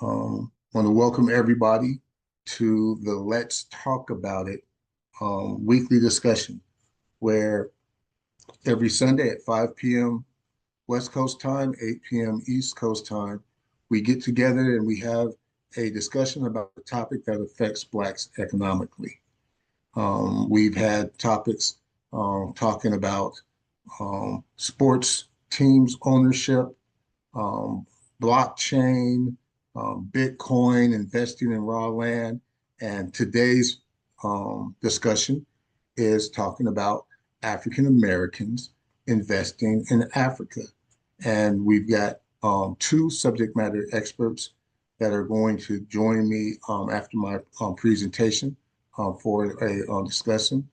Want to welcome everybody to the Let's Talk About It weekly discussion, where every Sunday at 5 p.m. West Coast time, 8 p.m. East Coast time, we get together and we have a discussion about the topic that affects Blacks economically. We've had topics talking about sports teams ownership, um, blockchain, Bitcoin, investing in raw land. And today's discussion is talking about African Americans investing in Africa. And we've got two subject matter experts that are going to join me after my presentation for a discussion.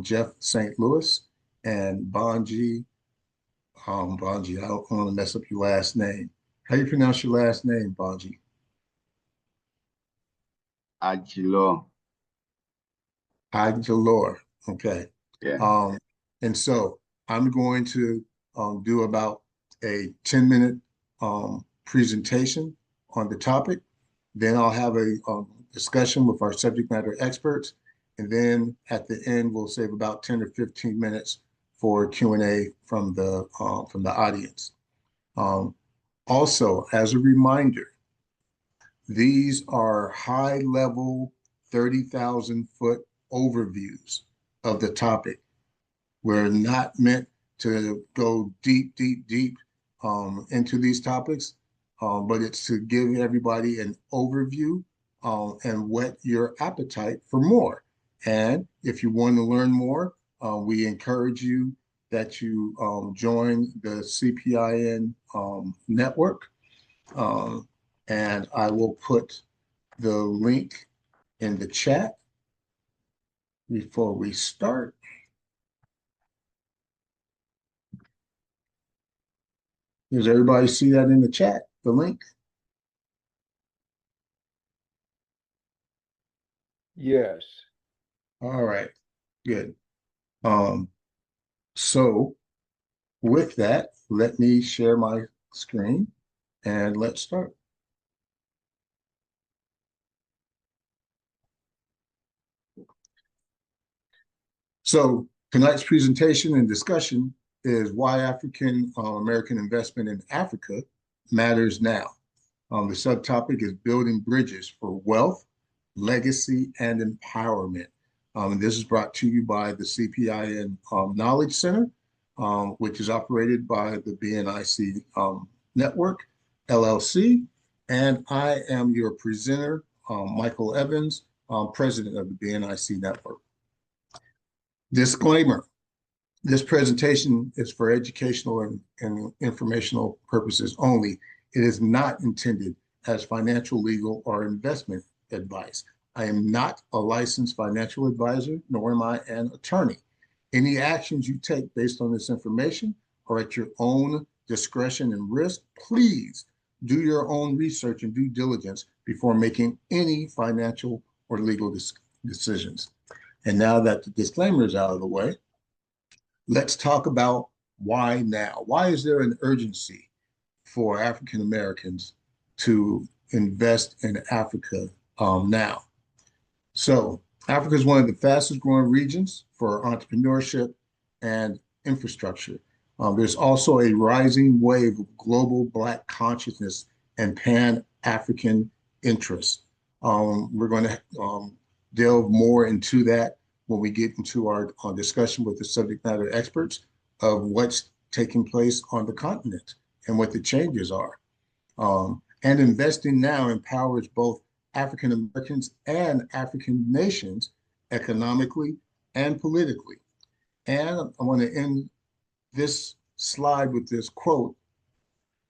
Jeff St. Louis and Bonji, I don't want to mess up your last name. How do you pronounce your last name, Bonji? Agilo. Aguilar. Okay. Yeah. And so I'm going to do about a 10-minute presentation on the topic. Then I'll have a discussion with our subject matter experts. And then at the end, we'll save about 10 or 15 minutes for Q&A from the audience. Also, as a reminder, these are high-level 30,000-foot overviews of the topic. We're not meant to go deep, deep, deep into these topics, but it's to give everybody an overview and whet your appetite for more. And if you want to learn more, we encourage you that you join the CPIN network. And I will put the link in the chat before we start. Does everybody see that in the chat, the link? Yes. All right, good. So with that, let me share my screen and let's start. So tonight's presentation and discussion is why African American investment in Africa matters now. The subtopic is building bridges for wealth, legacy, and empowerment. And this is brought to you by the CPIN Knowledge Center, which is operated by the BNIC Network, LLC. And I am your presenter, Michael Evans, president of the BNIC Network. Disclaimer, this presentation is for educational and informational purposes only. It is not intended as financial, legal, or investment advice. I am not a licensed financial advisor, nor am I an attorney. Any actions you take based on this information are at your own discretion and risk. Please do your own research and due diligence before making any financial or legal decisions. And now that the disclaimer is out of the way, let's talk about why now. Why is there an urgency for African Americans to invest in Africa now? So Africa is one of the fastest growing regions for entrepreneurship and infrastructure. There's also a rising wave of global Black consciousness and Pan-African interests. We're going to delve more into that when we get into our discussion with the subject matter experts of what's taking place on the continent and what the changes are. And investing now empowers both African Americans and African nations economically and politically. And I want to end this slide with this quote: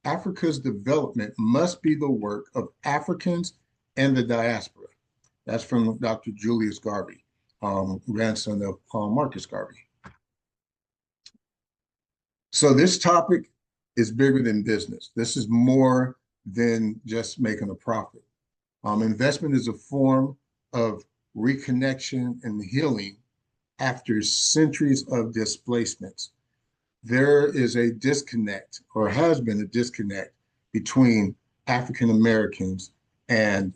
Africa's development must be the work of Africans and the diaspora. That's from Dr. Julius Garvey, grandson of Marcus Garvey. So this topic is bigger than business. This is more than just making a profit. Investment is a form of reconnection and healing after centuries of displacements. There is a disconnect, or has been a disconnect, between African Americans and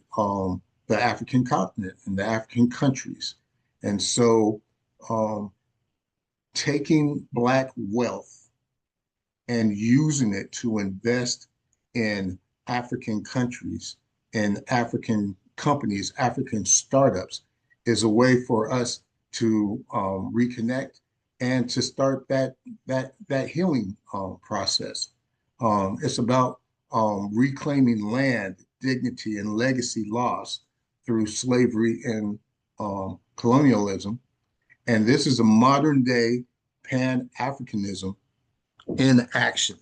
the African continent and the African countries. And so um, taking Black wealth and using it to invest in African countries and African companies, African startups, is a way for us to reconnect and to start that healing process. It's about reclaiming land, dignity, and legacy lost through slavery and colonialism. And this is a modern day Pan-Africanism in action.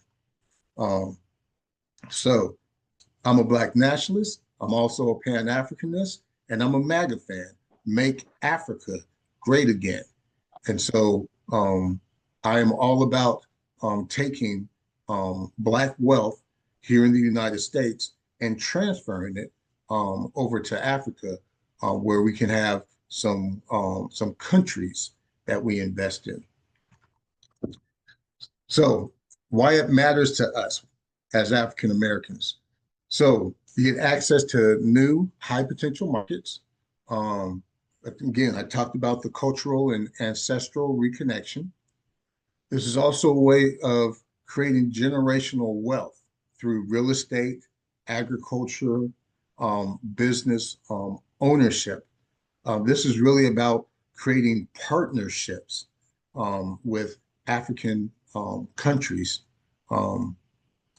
Um, so I'm a Black nationalist. I'm also a Pan-Africanist, and I'm a MAGA fan. Make Africa great again. And so I am all about taking Black wealth here in the United States and transferring it over to Africa, where we can have some countries that we invest in. So why it matters to us as African Americans. So you get access to new high potential markets. Um, again, I talked about the cultural and ancestral reconnection. This is also a way of creating generational wealth through real estate, agriculture, business ownership. This is really about creating partnerships with African countries. Um,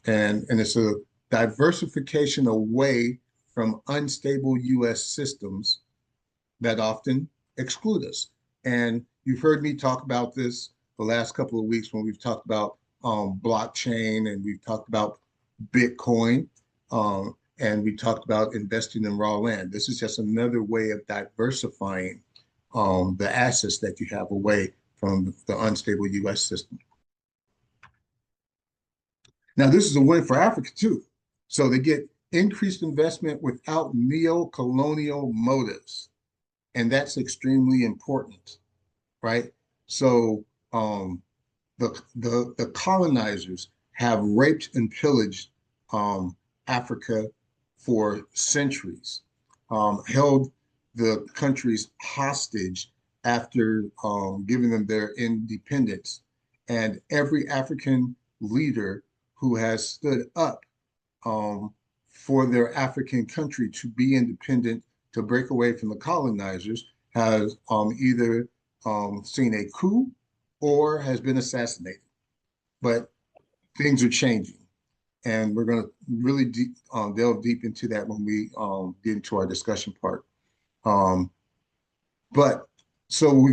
and it's a diversification away from unstable US systems that often exclude us. And you've heard me talk about this the last couple of weeks when we've talked about blockchain and we've talked about Bitcoin and we talked about investing in raw land. This is just another way of diversifying the assets that you have away from the unstable US system. Now, this is a win for Africa too. So they get increased investment without neo-colonial motives. And that's extremely important, right? So the colonizers have raped and pillaged Africa for centuries, held the countries hostage after giving them their independence. And every African leader who has stood up for their African country to be independent, to break away from the colonizers, has either seen a coup or has been assassinated. But things are changing. And we're going to really delve deep into that when we get into our discussion part. But so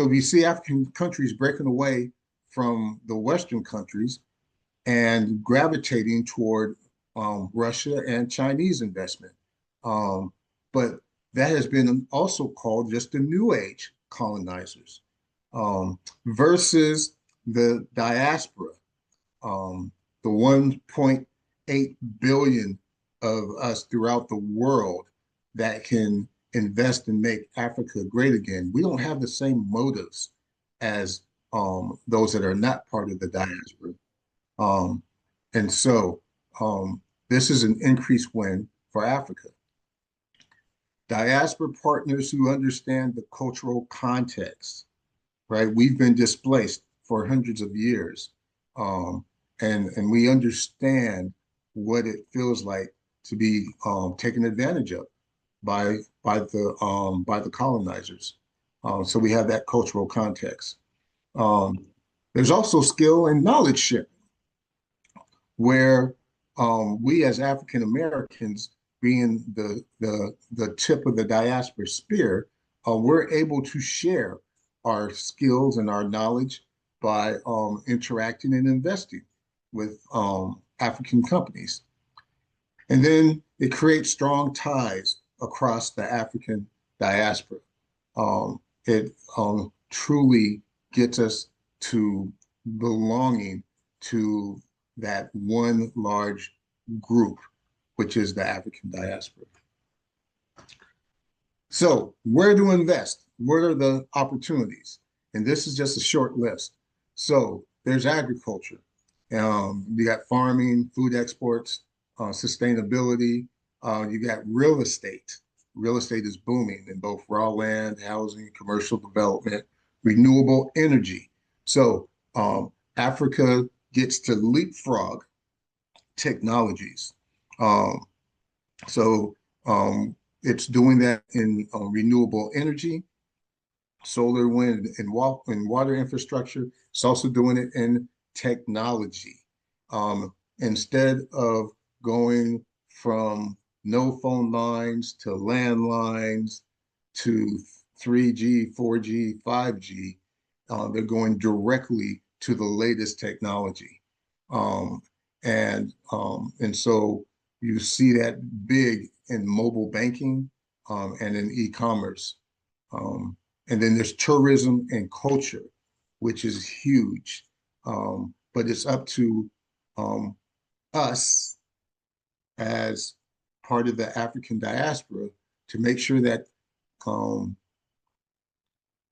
we see African countries breaking away from the Western countries and gravitating toward Russia and Chinese investment. But that has been also called just the New Age colonizers versus the diaspora, the 1.8 billion of us throughout the world that can invest and make Africa great again. We don't have the same motives as those that are not part of the diaspora. Um, and so this is an increased win for Africa. Diaspora partners who understand the cultural context, right? We've been displaced for hundreds of years. And we understand what it feels like to be taken advantage of by the colonizers. So we have that cultural context. There's also skill and knowledge sharing, where we as African Americans, being the tip of the diaspora spear, we're able to share our skills and our knowledge by interacting and investing with African companies. And then it creates strong ties across the African diaspora. It truly gets us to belonging to that one large group, which is the African diaspora. So where to invest? What are the opportunities? And this is just a short list. So there's agriculture. You got farming, food exports, sustainability, You got real estate. Real estate is booming in both raw land, housing, commercial development, renewable energy. So Africa gets to leapfrog technologies. Um, so it's doing that in renewable energy, solar, wind, and water infrastructure. It's also doing it in technology. Instead of going from no phone lines to landlines to 3G, 4G, 5G, they're going directly to the latest technology. Um, and so you see that big in mobile banking and in e-commerce. Um, and then there's tourism and culture, which is huge. But it's up to um, us as part of the African diaspora to make sure that um,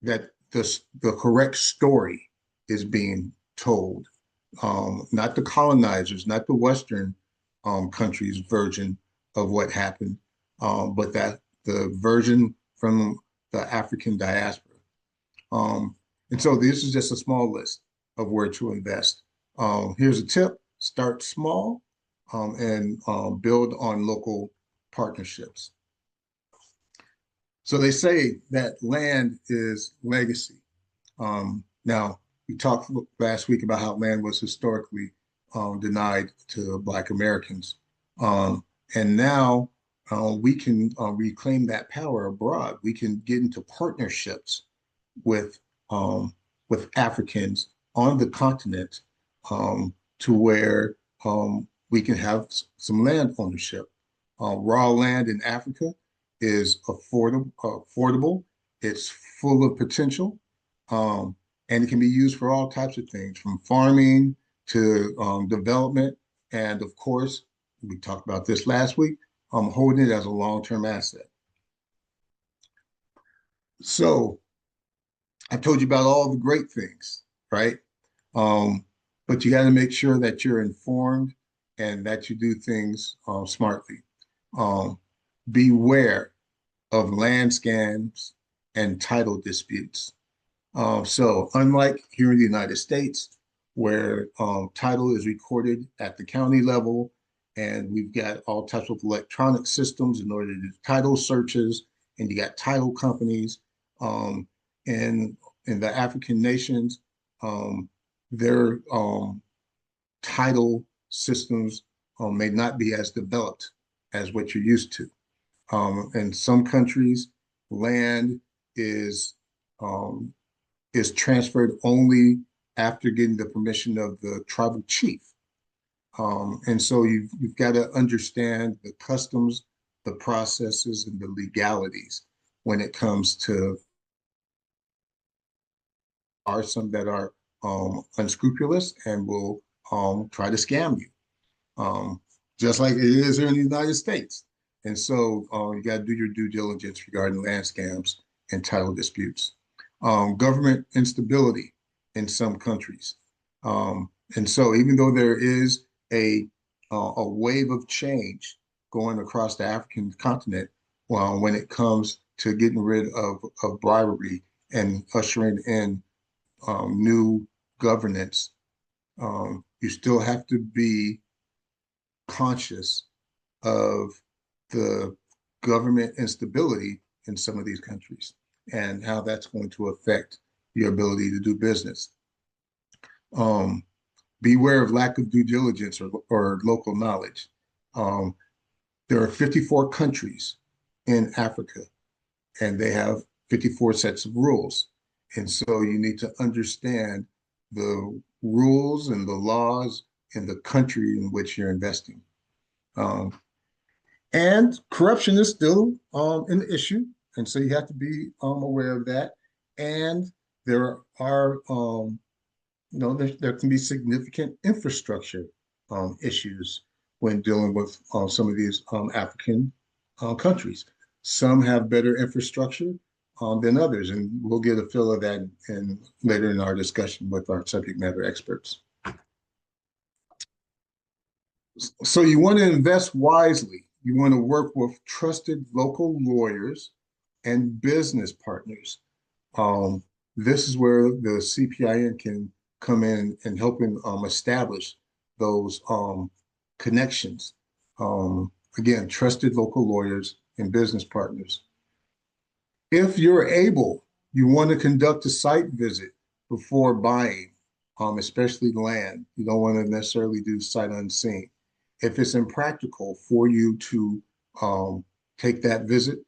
that the correct story is being told. Not the colonizers, not the Western countries' version of what happened, but that the version from the African diaspora. And so this is just a small list of where to invest. Here's a tip: start small and build on local partnerships. So they say that land is legacy. Now, we talked last week about how land was historically denied to Black Americans. And now we can reclaim that power abroad. We can get into partnerships with Africans on the continent to where we can have some land ownership. Raw land in Africa is affordable. It's full of potential, and it can be used for all types of things, from farming to development, and of course, we talked about this last week. Holding it as a long-term asset. So I told you about all the great things, right? Um, but you got to make sure that you're informed and that you do things smartly. Um, Beware of land scams and title disputes. So unlike here in the United States, where title is recorded at the county level, and we've got all types of electronic systems in order to do title searches, and you got title companies. Um, and in the African nations, their title systems may not be as developed as what you're used to. In some countries, land is um, is transferred only after getting the permission of the tribal chief. And so you've got to understand the customs, the processes, and the legalities when it comes to are some that are unscrupulous and will try to scam you, just like it is here in the United States. And so you got to do your due diligence regarding land scams and title disputes. Government instability in some countries. And so even though there is a wave of change going across the African continent, well, when it comes to getting rid of bribery and ushering in new governance, you still have to be conscious of the government instability in some of these countries and how that's going to affect your ability to do business. Um, Beware of lack of due diligence or local knowledge. Um, there are 54 countries in Africa, and they have 54 sets of rules. And so you need to understand the rules and the laws in the country in which you're investing. Um, and corruption is still an issue. And so you have to be aware of that. And there are, there can be significant infrastructure issues when dealing with some of these African countries. Some have better infrastructure than others, and we'll get a feel of that later in our discussion with our subject matter experts. So you want to invest wisely. you want to work with trusted local lawyers and business partners. Um, this is where the CPIN can come in and help establish those connections. Again, trusted local lawyers and business partners. If you're able, you want to conduct a site visit before buying, especially land. You don't want to necessarily do sight unseen. If it's impractical for you to take that visit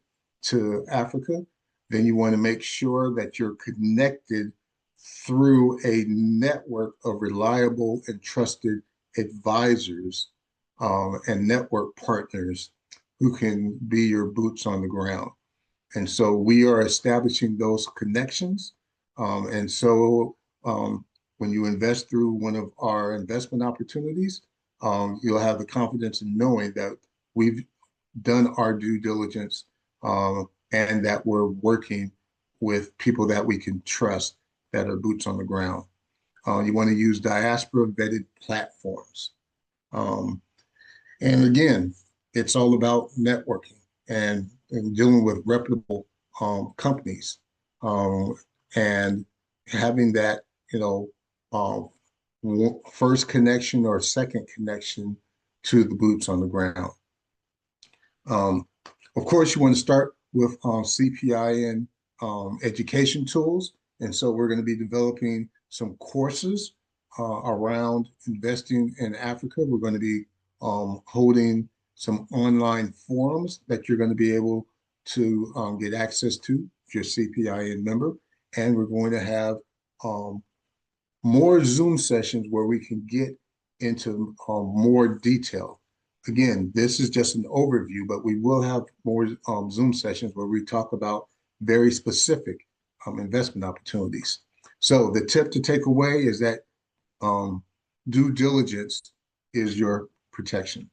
to Africa, then you want to make sure that you're connected through a network of reliable and trusted advisors and network partners who can be your boots on the ground. And so we are establishing those connections. And so when you invest through one of our investment opportunities, you'll have the confidence in knowing that we've done our due diligence and that we're working with people that we can trust that are boots on the ground. You want to use diaspora vetted platforms. Um, and again, it's all about networking and dealing with reputable companies and having that, first connection or second connection to the boots on the ground. Of course, you want to start with CPIN education tools. And so we're going to be developing some courses around investing in Africa. We're going to be holding some online forums that you're going to be able to get access to if you're a CPIN member. And we're going to have more Zoom sessions where we can get into more detail. Again, this is just an overview, but we will have more Zoom sessions where we talk about very specific investment opportunities. So the tip to take away is that due diligence is your protection.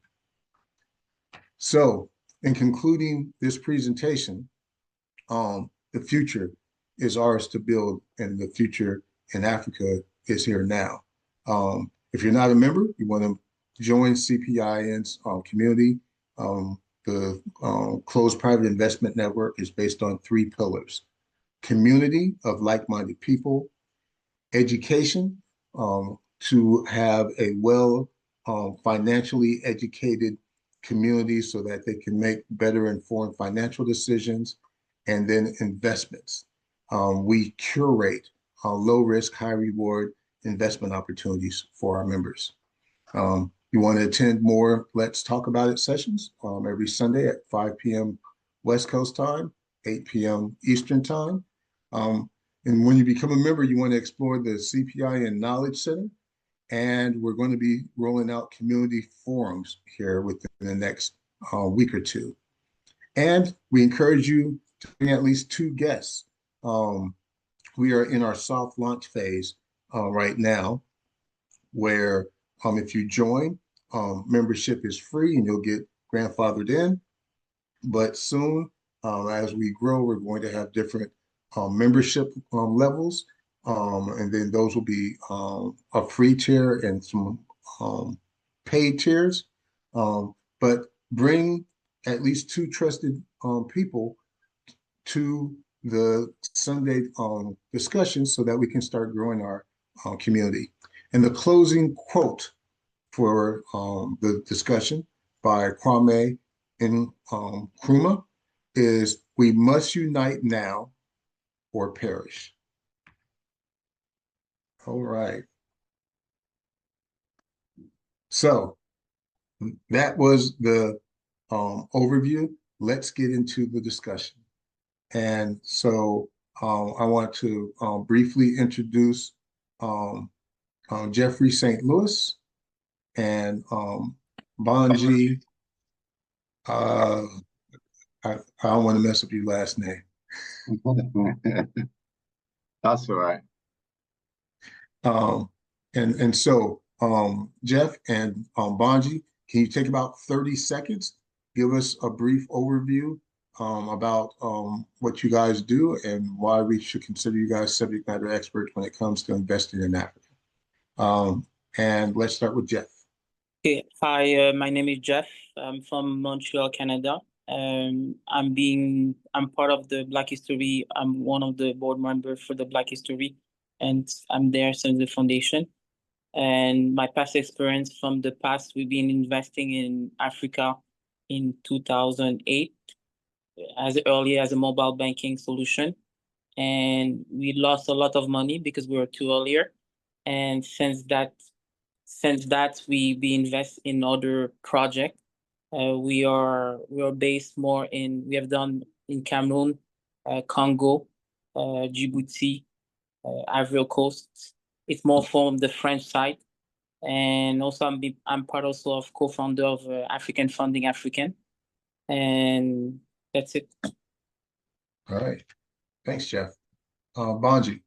So in concluding this presentation, the future is ours to build, and the future in Africa is here now. If you're not a member, you want to join CPIN's community. The Closed Private Investment Network is based on 3 pillars: community of like-minded people, education to have a financially educated community so that they can make better informed financial decisions, and then investments. We curate low risk, high reward investment opportunities for our members. You want to attend more Let's Talk About It sessions every Sunday at 5 p.m. West Coast time, 8 p.m. Eastern time. And when you become a member, you want to explore the CPIN Knowledge Center. And we're going to be rolling out community forums here within the next week or two. And we encourage you to bring at least 2 guests. We are in our soft launch phase right now, where if you join, membership is free and you'll get grandfathered in. But soon, as we grow, we're going to have different membership levels. And then those will be a free tier and some paid tiers. But bring at least 2 trusted people to the Sunday discussions so that we can start growing our community. And the closing quote for the discussion by Kwame Nkrumah is, "We must unite now or perish." All right. So that was the overview. Let's get into the discussion. And so I want to briefly introduce Jeffrey St. Louis and Bonji. I don't want to mess up your last name. That's all right. And so Jeff and Bonji, can you take about 30 seconds, give us a brief overview about what you guys do and why we should consider you guys subject matter experts when it comes to investing in Africa. And let's start with Jeff. Okay. Hi, my name is Jeff. I'm from Montreal, Canada. I'm part of the Black History. I'm one of the board members for the Black History, and I'm there since the foundation. And my past experience from the past, we've been investing in Africa in 2008, as early as a mobile banking solution. And we lost a lot of money because we were too earlier. And since that we invest in other projects. We are based more in we have done in Cameroon, Congo, Djibouti, Ivory Coast. It's more from the French side, and also I'm part also of co-founder of African Funding African, and that's it. All right. Thanks, Jeff. Bonji.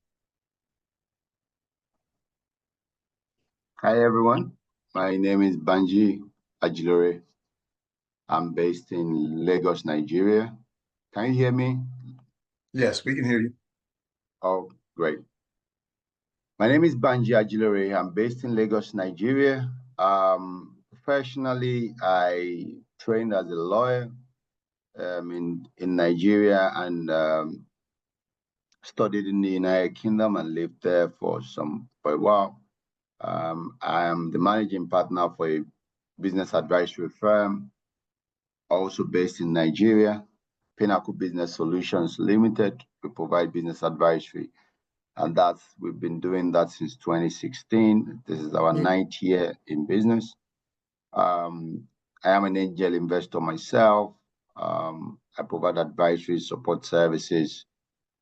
Hi, everyone. My name is Banji Ajilore. I'm based in Lagos, Nigeria. Can you hear me? Yes, we can hear you. Oh, great. My name is Banji Ajilore. I'm based in Lagos, Nigeria. Professionally, I trained as a lawyer in Nigeria and studied in the United Kingdom and lived there for a while. I am the managing partner for a business advisory firm, also based in Nigeria, Pinnacle Business Solutions Limited. We provide business advisory, and we've been doing that since 2016. This is our ninth year in business. I am an angel investor myself. I provide advisory support services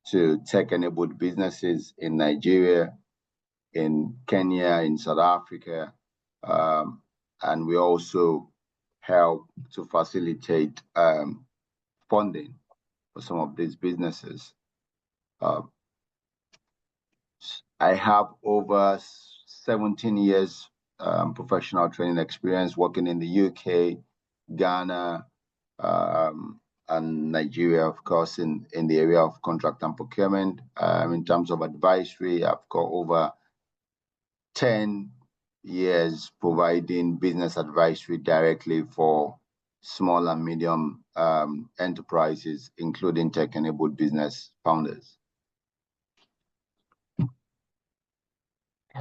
to tech-enabled businesses in Nigeria, in Kenya, in South Africa, and we also help to facilitate funding for some of these businesses. I have over 17 years professional training experience working in the UK, Ghana, and Nigeria, of course, in the area of contract and procurement. In terms of advisory, I've got over 10 years providing business advisory directly for small and medium enterprises, including tech-enabled business founders. All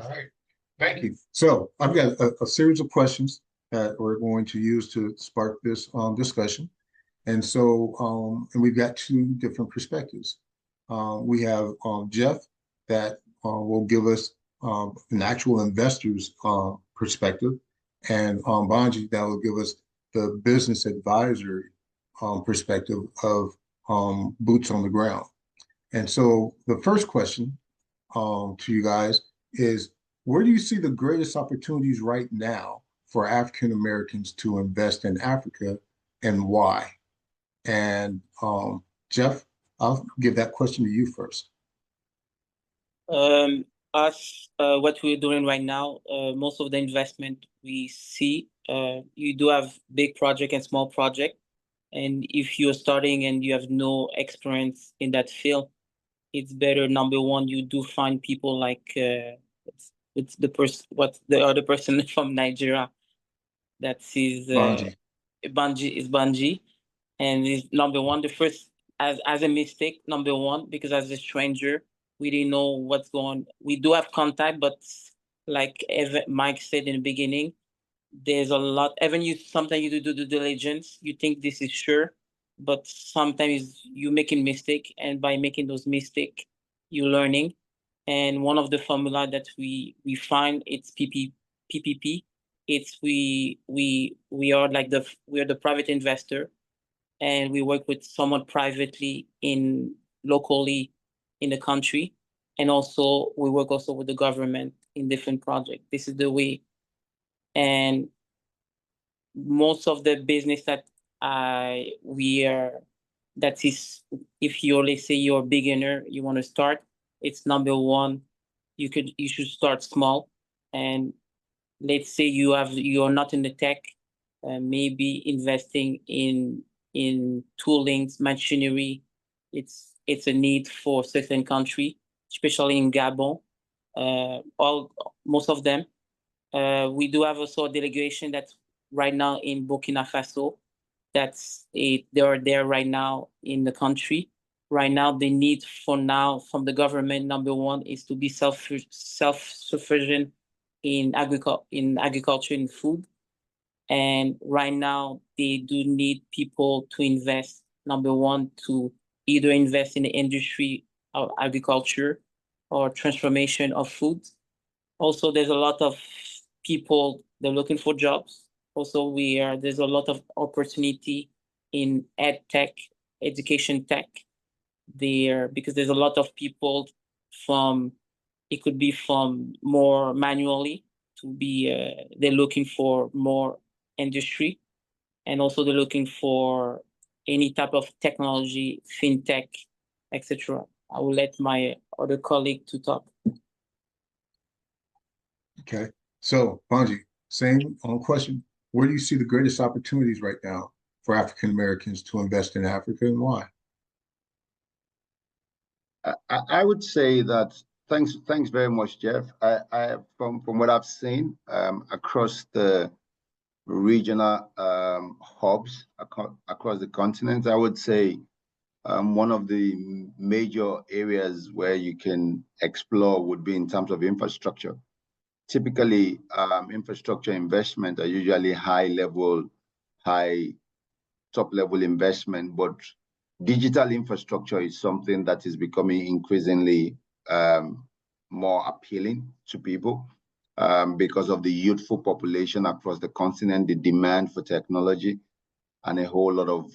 right. Thank you. So I've got a series of questions that we're going to use to spark this discussion. And so, and we've got two different perspectives. We have Jeff that will give us an actual investor's perspective, and Bonji that will give us the business advisory perspective of boots on the ground. And so the first question to you guys is, where do you see the greatest opportunities right now for African Americans to invest in Africa, and why? And Jeff, I'll give that question to you first. What we're doing right now, most of the investment we see, you do have big project and small project. And if you're starting and you have no experience in that field, it's better. Number one, you do find people like it's the other person from Nigeria that sees Banji, and is number one. The first as a mistake, number one, because as a stranger, we didn't know what's going. We do have contact, but like Mike said in the beginning, there's a lot. Even you sometimes you do the diligence, you think this is sure, but sometimes you making mistake, and by making those mistake, you're learning. And one of the formula that we find, it's PPP. It's we are like we are the private investor, and we work with someone privately locally in the country, and also we work also with the government in different projects. This is the way. And most of the business that that is, if you, let's say you're a beginner, you want to start, it's number one, you should start small. And let's say you're not in the tech, maybe investing in toolings, machinery. It's a need for certain country, especially in Gabon. Most of them, We do have also a delegation that's right now in Burkina Faso. They are there right now in the country. Right now, the need for now from the government, number one, is to be self-sufficient in agriculture and food. And right now, they do need people to invest. Number one, to either invest in the industry of agriculture or transformation of food. Also, there's a lot of people, they're looking for jobs. Also, there's a lot of opportunity in ed tech, education tech there, because there's a lot of people it could be from more manually to be, they're looking for more industry, and also they're looking for any type of technology, fintech, etc. I will let my other colleague to talk. Okay. So, Banji, same question. Where do you see the greatest opportunities right now for African Americans to invest in Africa, and why? I would say that thanks very much, Jeff. From what I've seen across the regional hubs across the continent, I would say one of the major areas where you can explore would be in terms of infrastructure. Typically, infrastructure investment are usually top-level investment, but digital infrastructure is something that is becoming increasingly more appealing to people because of the youthful population across the continent, the demand for technology, and a whole lot of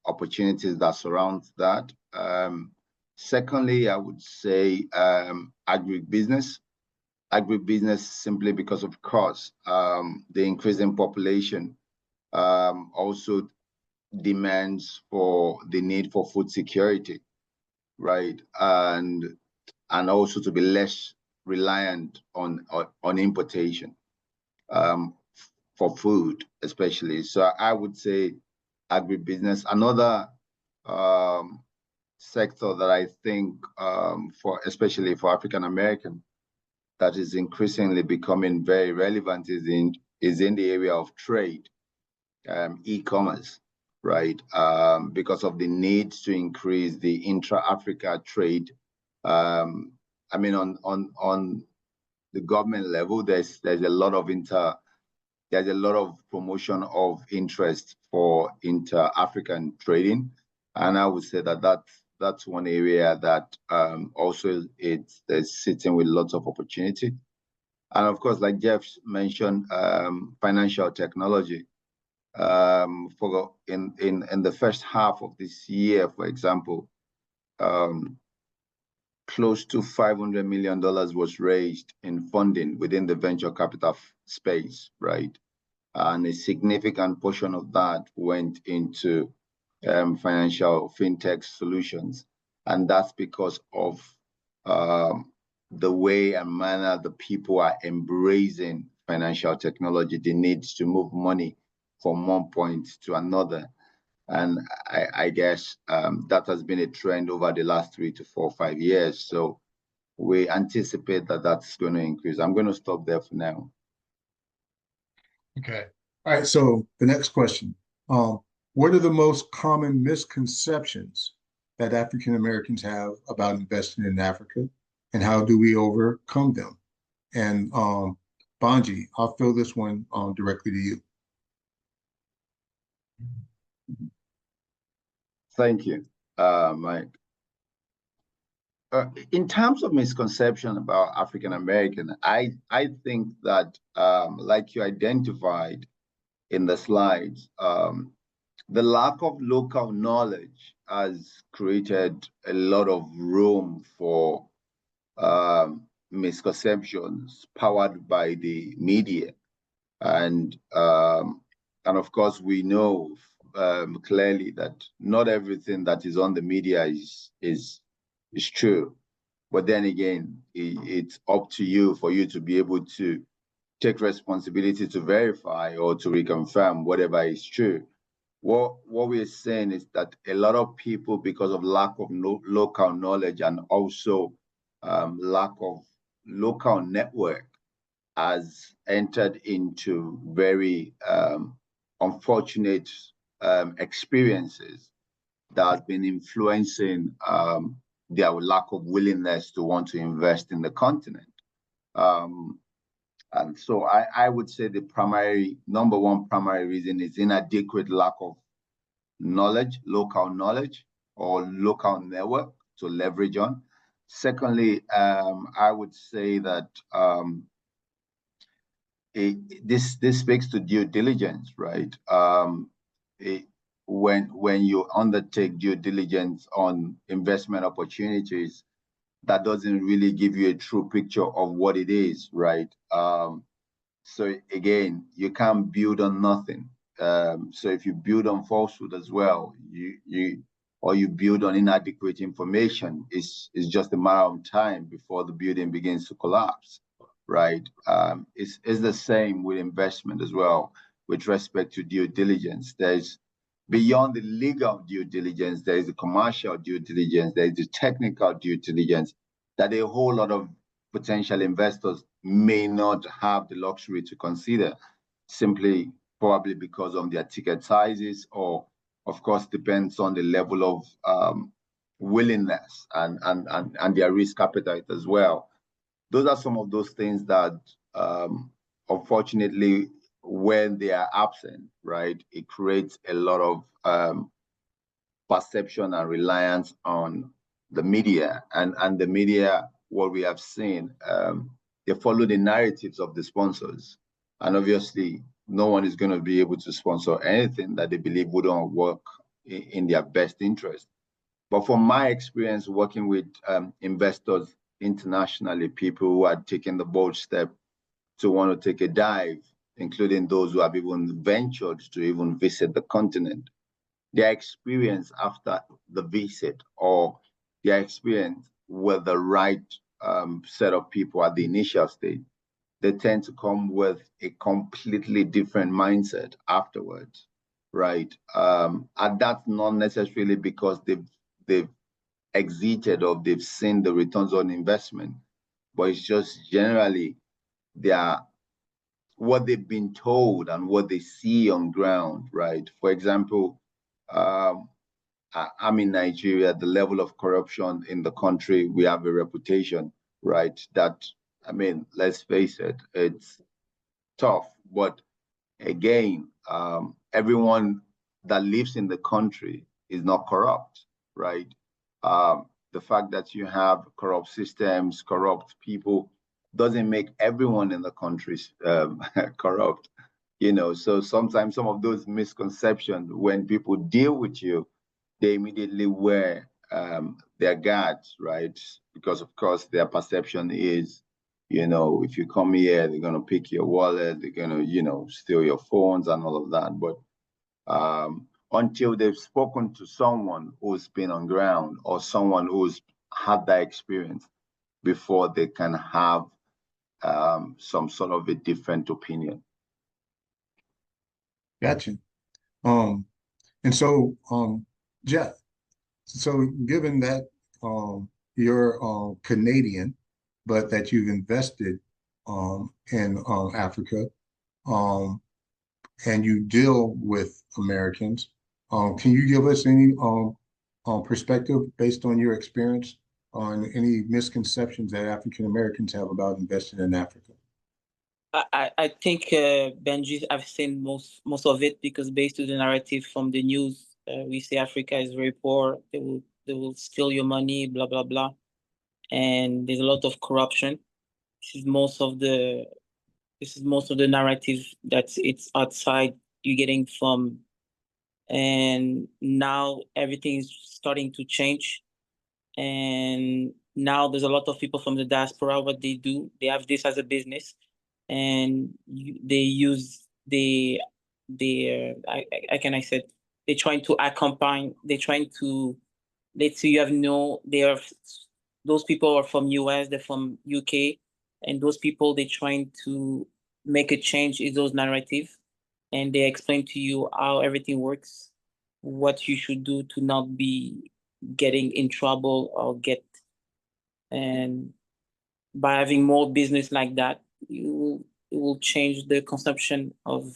opportunities that surround that. Secondly, I would say agribusiness. Agribusiness simply because, of course, the increasing population also demands for the need for food security, right? And also to be less reliant on importation for food, especially. So I would say agribusiness. Another sector that I think especially for African American, that is increasingly becoming very relevant is in the area of trade, e-commerce, right? Because of the need to increase the intra-Africa trade. I mean, on the government level, there's a lot of promotion of interest for inter-African trading, and I would say that's one area that also it's sitting with lots of opportunity. And of course, like Jeff mentioned, financial technology. For in the first half of this year, for example, close to $500 million was raised in funding within the venture capital space, right? And a significant portion of that went into financial fintech solutions. And that's because of the way and manner the people are embracing financial technology, the need to move money from one point to another. And I guess that has been a trend over the last 3 to 4, 5 years. So we anticipate that that's going to increase. I'm going to stop there for now. Okay. All right. So the next question, what are the most common misconceptions that African Americans have about investing in Africa, and how do we overcome them? And Banji, I'll throw this one directly to you. Thank you, Mike. In terms of misconception about African American, I think that, like you identified in the slides, the lack of local knowledge has created a lot of room for misconceptions powered by the media, and of course we know clearly that not everything that is on the media is true. But then again, it's up to you for you to be able to take responsibility to verify or to reconfirm whatever is true. What we're saying is that a lot of people, because of lack of local knowledge and also lack of local network, has entered into very unfortunate experiences that has been influencing their lack of willingness to want to invest in the continent. And so I would say the number one primary reason is inadequate lack of knowledge, local knowledge, or local network to leverage on. Secondly, I would say that this speaks to due diligence, right? When you undertake due diligence on investment opportunities, that doesn't really give you a true picture of what it is, right? So again, you can't build on nothing. So if you build on falsehood as well, or you build on inadequate information, it's just a matter of time before the building begins to collapse, right? It's the same with investment as well, with respect to due diligence. There's beyond the legal due diligence, there is the commercial due diligence, there is the technical due diligence that a whole lot of potential investors may not have the luxury to consider, simply probably because of their ticket sizes, or of course depends on the level of willingness and their risk appetite as well. Those are some of those things that unfortunately, when they are absent, right, it creates a lot of perception and reliance on the media. And the media, what we have seen, they follow the narratives of the sponsors. And obviously, no one is going to be able to sponsor anything that they believe wouldn't work in their best interest. But from my experience working with investors internationally, people who are taking the bold step to want to take a dive, including those who have even ventured to even visit the continent, their experience after the visit, or their experience with the right set of people at the initial stage, they tend to come with a completely different mindset afterwards, right? And that's not necessarily because they've exited or they've seen the returns on investment, but it's just generally what they've been told and what they see on ground, right? For example, I'm in Nigeria. The level of corruption in the country, we have a reputation, right? That, I mean, let's face it, it's tough. But again, everyone that lives in the country is not corrupt, right? The fact that you have corrupt systems, corrupt people, doesn't make everyone in the country corrupt, you know. So sometimes some of those misconceptions, when people deal with you, they immediately wear their guards, right? Because of course their perception is, you know, if you come here, they're gonna pick your wallet, they're gonna, you know, steal your phones and all of that. But until they've spoken to someone who's been on ground, or someone who's had that experience before, they can have some sort of a different opinion. Gotcha. And so, Jeff, so given that you're Canadian, but that you've invested in Africa, and you deal with Americans, can you give us any perspective based on your experience on any misconceptions that African Americans have about investing in Africa? I think Benji, I've seen most of it, because based on the narrative from the news, we say Africa is very poor. They will steal your money, blah blah blah, and there's a lot of corruption. This is most of the narrative that's it's outside you're getting from, and now everything is starting to change. And now there's a lot of people from the diaspora. What they do, they have this as a business, and they use I can I said they're trying to accompany. They're trying to, let's say you have no. They are those people are from US. They're from UK, and those people they're trying to make a change in those narratives, and they explain to you how everything works, what you should do to not be getting in trouble or get, and by having more business like that, it will change the consumption of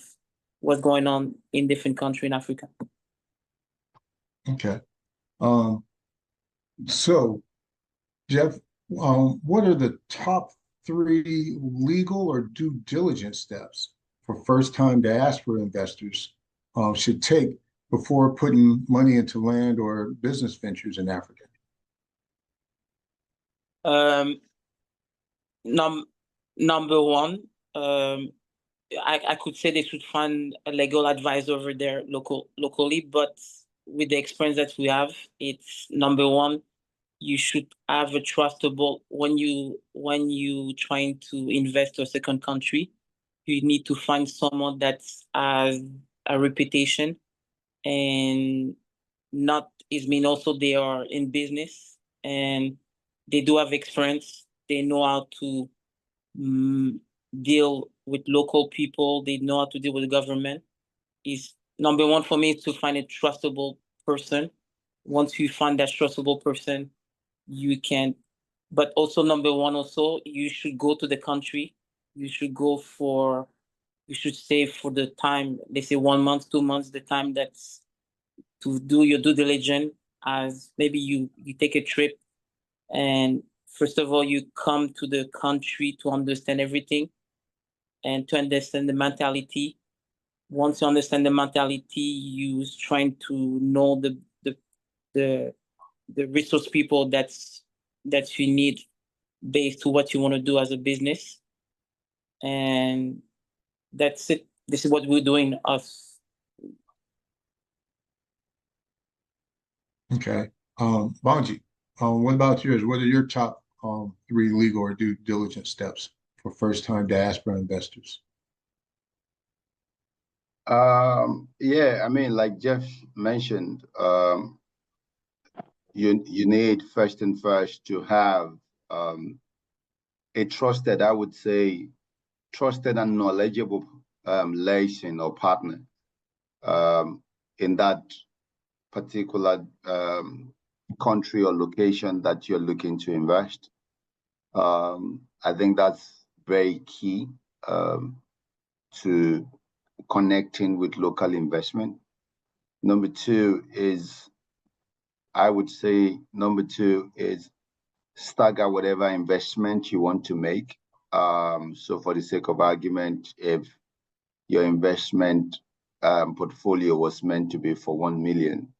what's going on in different countries in Africa. Okay. So Jeff, what are the top 3 legal or due diligence steps for first-time diaspora investors should take before putting money into land or business ventures in Africa? Number one, I could say they should find a legal advisor over there locally, but with the experience that we have, it's number one, you should have a trustable when you trying to invest to a second country, you need to find someone that has a reputation and not is mean also they are in business and they do have experience. They know how to deal with local people. They know how to deal with the government. Is number one for me is to find a trustable person. Once you find that trustable person, you can. But also number one, also you should go to the country. You should go for. You should stay for the time. They say 1 month, 2 months. The time that's to do your due diligence. As maybe you take a trip, and first of all you come to the country to understand everything and to understand the mentality. Once you understand the mentality, you trying to know the resource people that you need based to what you want to do as a business, and that's it. This is what we're doing. Us. Okay. Bonji, what about yours? What are your top 3 legal or due diligence steps for first-time diaspora investors? Yeah, I mean, like Jeff mentioned, you need first and first to have a trusted, I would say, trusted and knowledgeable liaison or partner in that particular country or location that you're looking to invest. I think that's very key to connecting with local investment. Number two is stagger whatever investment you want to make. So for the sake of argument, if your investment portfolio was meant to be for 1 million,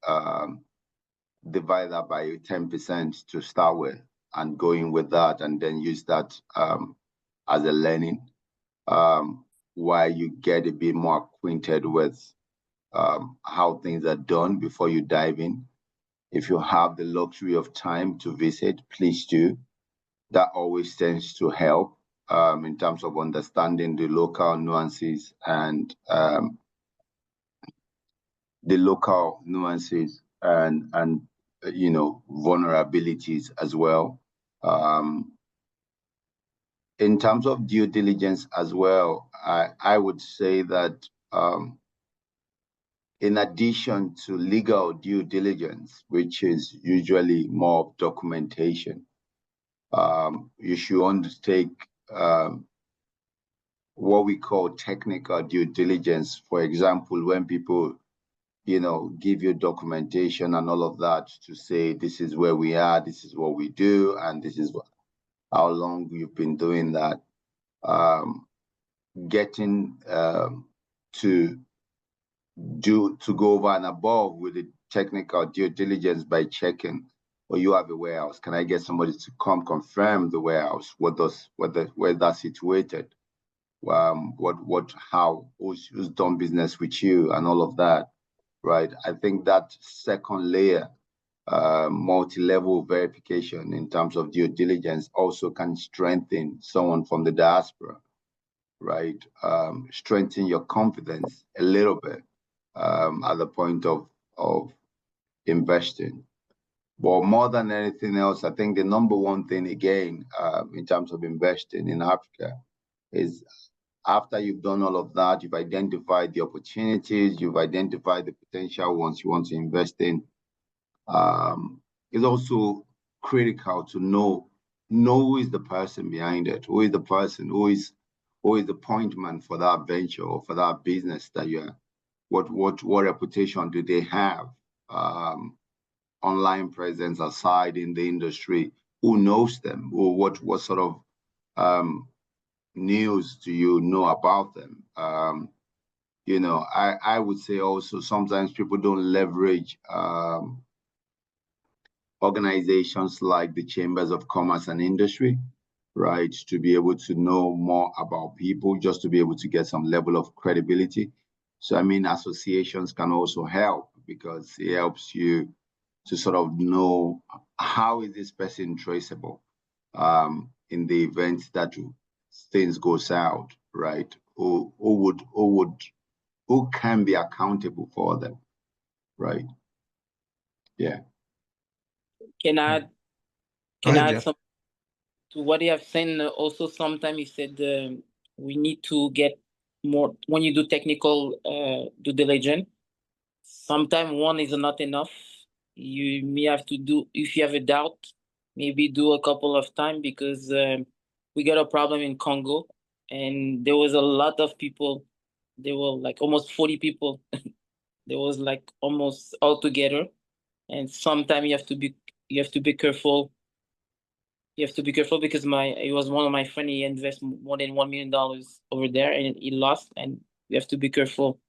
divide that by 10% to start with and going with that, and then use that as a learning while you get a bit more acquainted with how things are done before you dive in. If you have the luxury of time to visit, please do. That always tends to help in terms of understanding the local nuances and vulnerabilities as well. In terms of due diligence as well, I would say that in addition to legal due diligence, which is usually more of documentation, you should undertake what we call technical due diligence. For example, when people give you documentation and all of that to say, this is where we are, this is what we do, and this is how long you've been doing that. Getting to go over and above with the technical due diligence by checking, or you have a warehouse. Can I get somebody to come confirm the warehouse? Where that's situated? Who's done business with you and all of that, right? I think that second layer, multi-level verification in terms of due diligence also can strengthen someone from the diaspora, right? Strengthen your confidence a little bit at the point of investing. But more than anything else, I think the number one thing again in terms of investing in Africa is, after you've done all of that, you've identified the opportunities, you've identified the potential ones you want to invest in. It's also critical to know who is the person behind it, who is the person who is who is the point man for that venture or for that business that you're, what reputation do they have? Online presence aside in the industry, who knows them? Or what sort of news do you know about them? I would say also sometimes people don't leverage organizations like the Chambers of Commerce and Industry, right, to be able to know more about people, just to be able to get some level of credibility. So, I mean, associations can also help because it helps you to sort of know how is this person traceable in the event that things go south, right? Who can be accountable for them, right? Yeah. Can I Go can ahead, I add Jeff. some to what you have said? Also, sometimes you said we need to get more when you do technical due diligence. Sometimes one is not enough. You may have to do, if you have a doubt, maybe do a couple of times, because we got a problem in Congo, and there was a lot of people. There were like almost 40 people. There was like almost all together, and sometimes you have to be careful. You have to be careful because it was one of my friends. He invested more than $1 million over there, and he lost. And you have to be careful.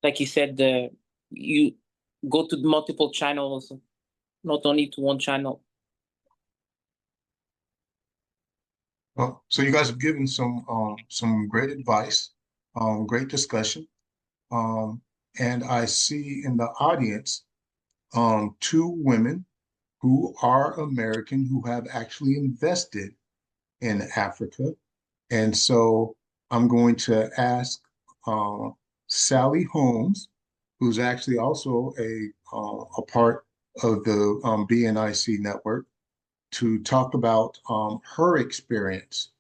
Like he said, you go to multiple channels, not only to one channel. Well, so you guys have given some great advice, great discussion. And I see in the audience two women who are American who have actually invested in Africa. And so I'm going to ask Sally Holmes, who's actually also a part of the BNIC network, to talk about her experience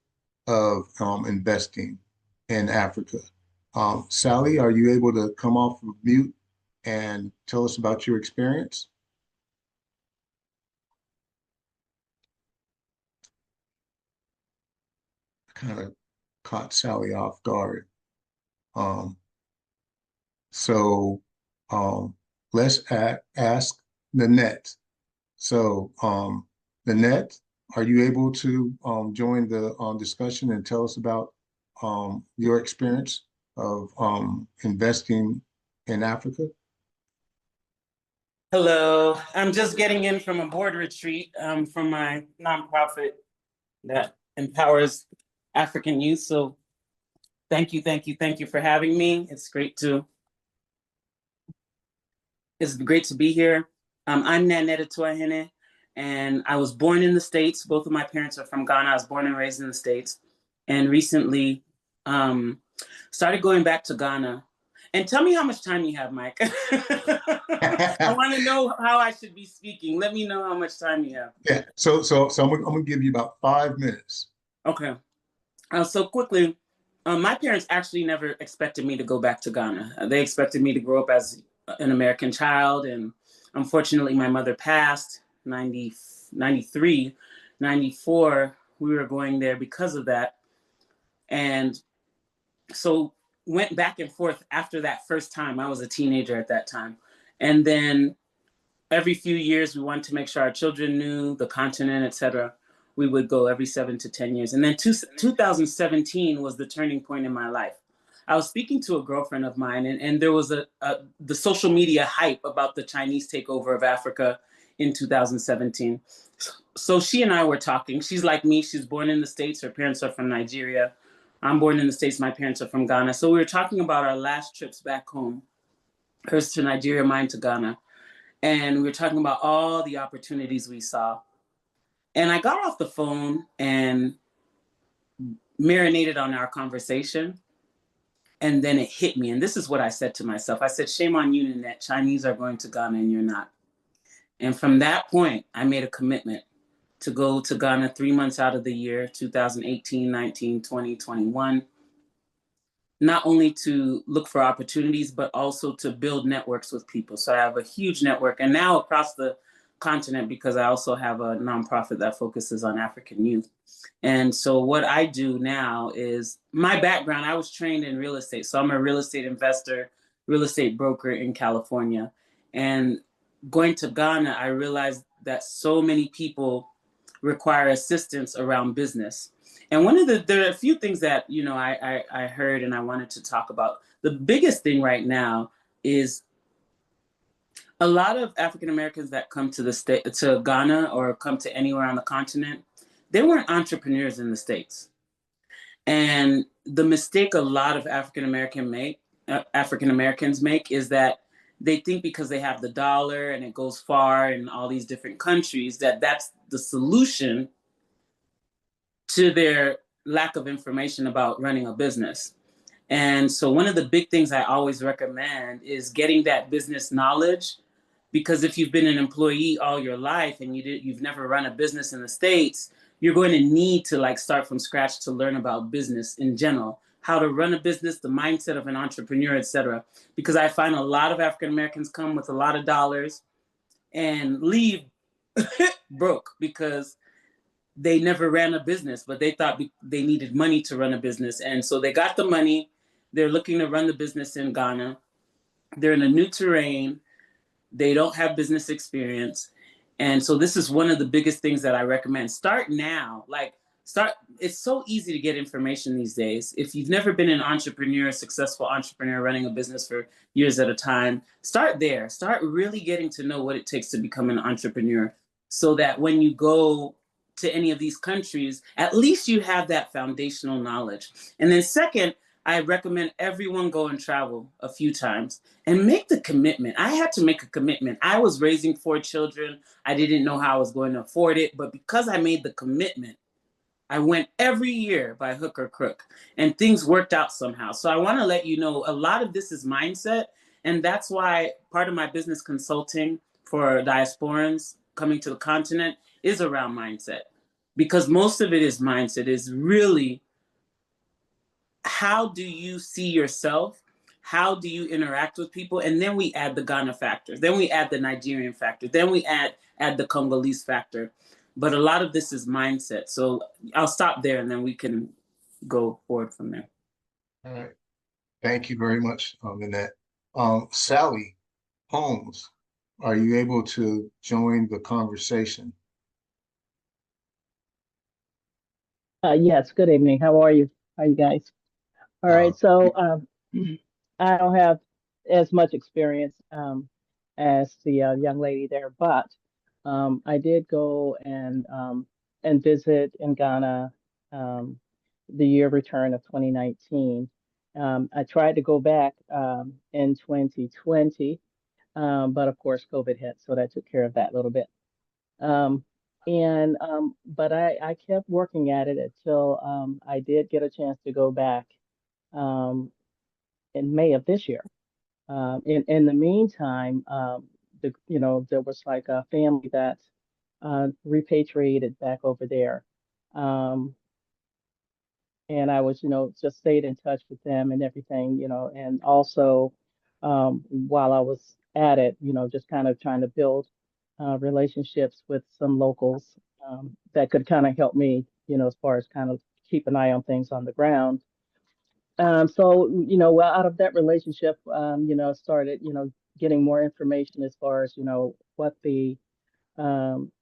of investing in Africa. Sally, are you able to come off of mute and tell us about your experience? Kind of caught Sally off guard. Um, so let's ask Nanette. So Nanette, are you able to join the discussion and tell us about your experience of investing in Africa? Hello, I'm just getting in from a board retreat from my nonprofit that empowers African youth. So thank you for having me. It's great to be here. I'm Nanette Tuahene, and I was born in the States. Both of my parents are from Ghana. I was born and raised in the States, and recently started going back to Ghana. And tell me how much time you have, Mike. I want to know how I should be speaking. Let me know how much time you have. Yeah. So I'm gonna give you about 5 minutes. Okay. So quickly, my parents actually never expected me to go back to Ghana. They expected me to grow up as an American child, and unfortunately, my mother passed 93, 94. We were going there because of that, and so went back and forth after that first time. I was a teenager at that time. And then every few years, we wanted to make sure our children knew the continent, et cetera. We would go every 7 to 10 years. And then 2017 was the turning point in my life. I was speaking to a girlfriend of mine, and there was the social media hype about the Chinese takeover of Africa in 2017. So she and I were talking. She's like me. She's born in the States. Her parents are from Nigeria. I'm born in the States. My parents are from Ghana. So we were talking about our last trips back home. Hers to Nigeria, mine to Ghana. And we were talking about all the opportunities we saw. And I got off the phone and marinated on our conversation. And then it hit me. And this is what I said to myself. I said, shame on you, Nanette. Chinese are going to Ghana and you're not. And from that point, I made a commitment to go to Ghana 3 months out of the year, 2018, 19, 20, 21, not only to look for opportunities, but also to build networks with people. So I have a huge network. And now across the continent because I also have a nonprofit that focuses on African youth. And so what I do now is, my background, I was trained in real estate. So I'm a real estate investor, real estate broker in California. And going to Ghana, I realized that so many people require assistance around business. And there are a few things that, I heard and I wanted to talk about. The biggest thing right now is a lot of African Americans that come to Ghana or come to anywhere on the continent, they weren't entrepreneurs in the States. And the mistake a lot of African Americans make is that they think because they have the dollar and it goes far in all these different countries, that that's the solution to their lack of information about running a business. And so one of the big things I always recommend is getting that business knowledge, because if you've been an employee all your life and you've never run a business in the States, you're going to need to start from scratch to learn about business in general, how to run a business, the mindset of an entrepreneur, etc. Because I find a lot of African Americans come with a lot of dollars and leave broke because they never ran a business, but they thought they needed money to run a business. And so they got the money, they're looking to run the business in Ghana. They're in a new terrain. They don't have business experience. And so this is one of the biggest things that I recommend. Start now. It's so easy to get information these days. If you've never been an entrepreneur, a successful entrepreneur running a business for years at a time, start there. Start really getting to know what it takes to become an entrepreneur, so that when you go to any of these countries, at least you have that foundational knowledge. And then second, I recommend everyone go and travel a few times and make the commitment. I had to make a commitment. I was raising 4 children. I didn't know how I was going to afford it, but because I made the commitment, I went every year by hook or crook, and things worked out somehow. So I want to let you know, a lot of this is mindset. And that's why part of my business consulting for diasporans coming to the continent is around mindset, because most of it is mindset, is really, how do you see yourself? How do you interact with people? And then we add the Ghana factor. Then we add the Nigerian factor. Then we add the Congolese factor. But a lot of this is mindset. So I'll stop there and then we can go forward from there. All right. Thank you very much, Nanette. Sally Holmes, are you able to join the conversation? Yes, good evening. How are you? How are you guys? All right, so I don't have as much experience as the young lady there, but I did go and visit in Ghana the year of return of 2019. I tried to go back in 2020, but of course COVID hit, so that took care of that a little bit. But I kept working at it until I did get a chance to go back in May of this year. In the meantime, there was like a family that repatriated back over there. And I was, just stayed in touch with them and everything, and also while I was at it, just kind of trying to build relationships with some locals that could kind of help me, as far as kind of keep an eye on things on the ground. So, well, out of that relationship, started, getting more information as far as, what um,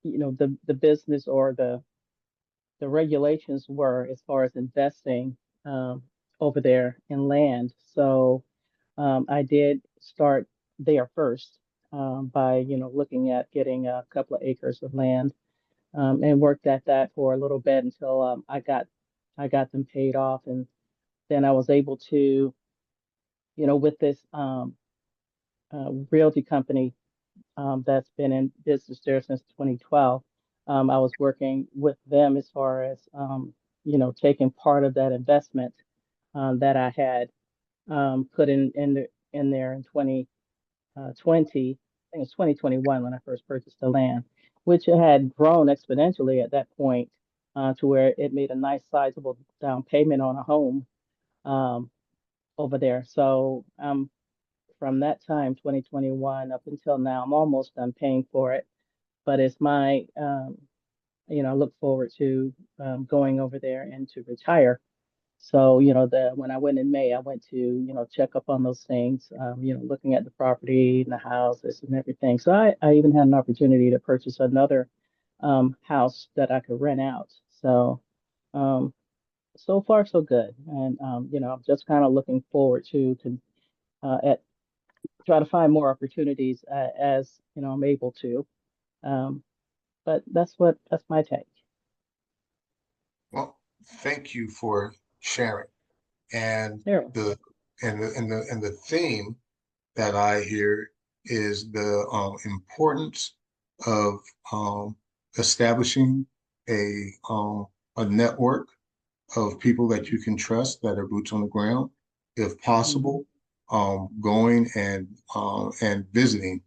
the business or the regulations were as far as investing over there in land. So I did start there first by, looking at getting a couple of acres of land and worked at that for a little bit until I got them paid off. And then I was able to, with this realty company that's been in business there since 2012. I was working with them as far as, taking part of that investment that I had put in there in 2020. I think it's 2021 when I first purchased the land, which had grown exponentially at that point to where it made a nice sizable down payment on a home over there. So from that time, 2021, up until now, I'm almost done paying for it. But it's my, I look forward to going over there and to retire. So, when I went in May, I went to, check up on those things, looking at the property and the houses and everything. So I even had an opportunity to purchase another house that I could rent out. So, um, so far so good. And, I'm just kind of looking forward to at try to find more opportunities as, I'm able to. Um, but that's my take. Well, thank you for sharing. And There. the theme that I hear is the importance of establishing a network of people that you can trust that are boots on the ground, if possible, going and visiting,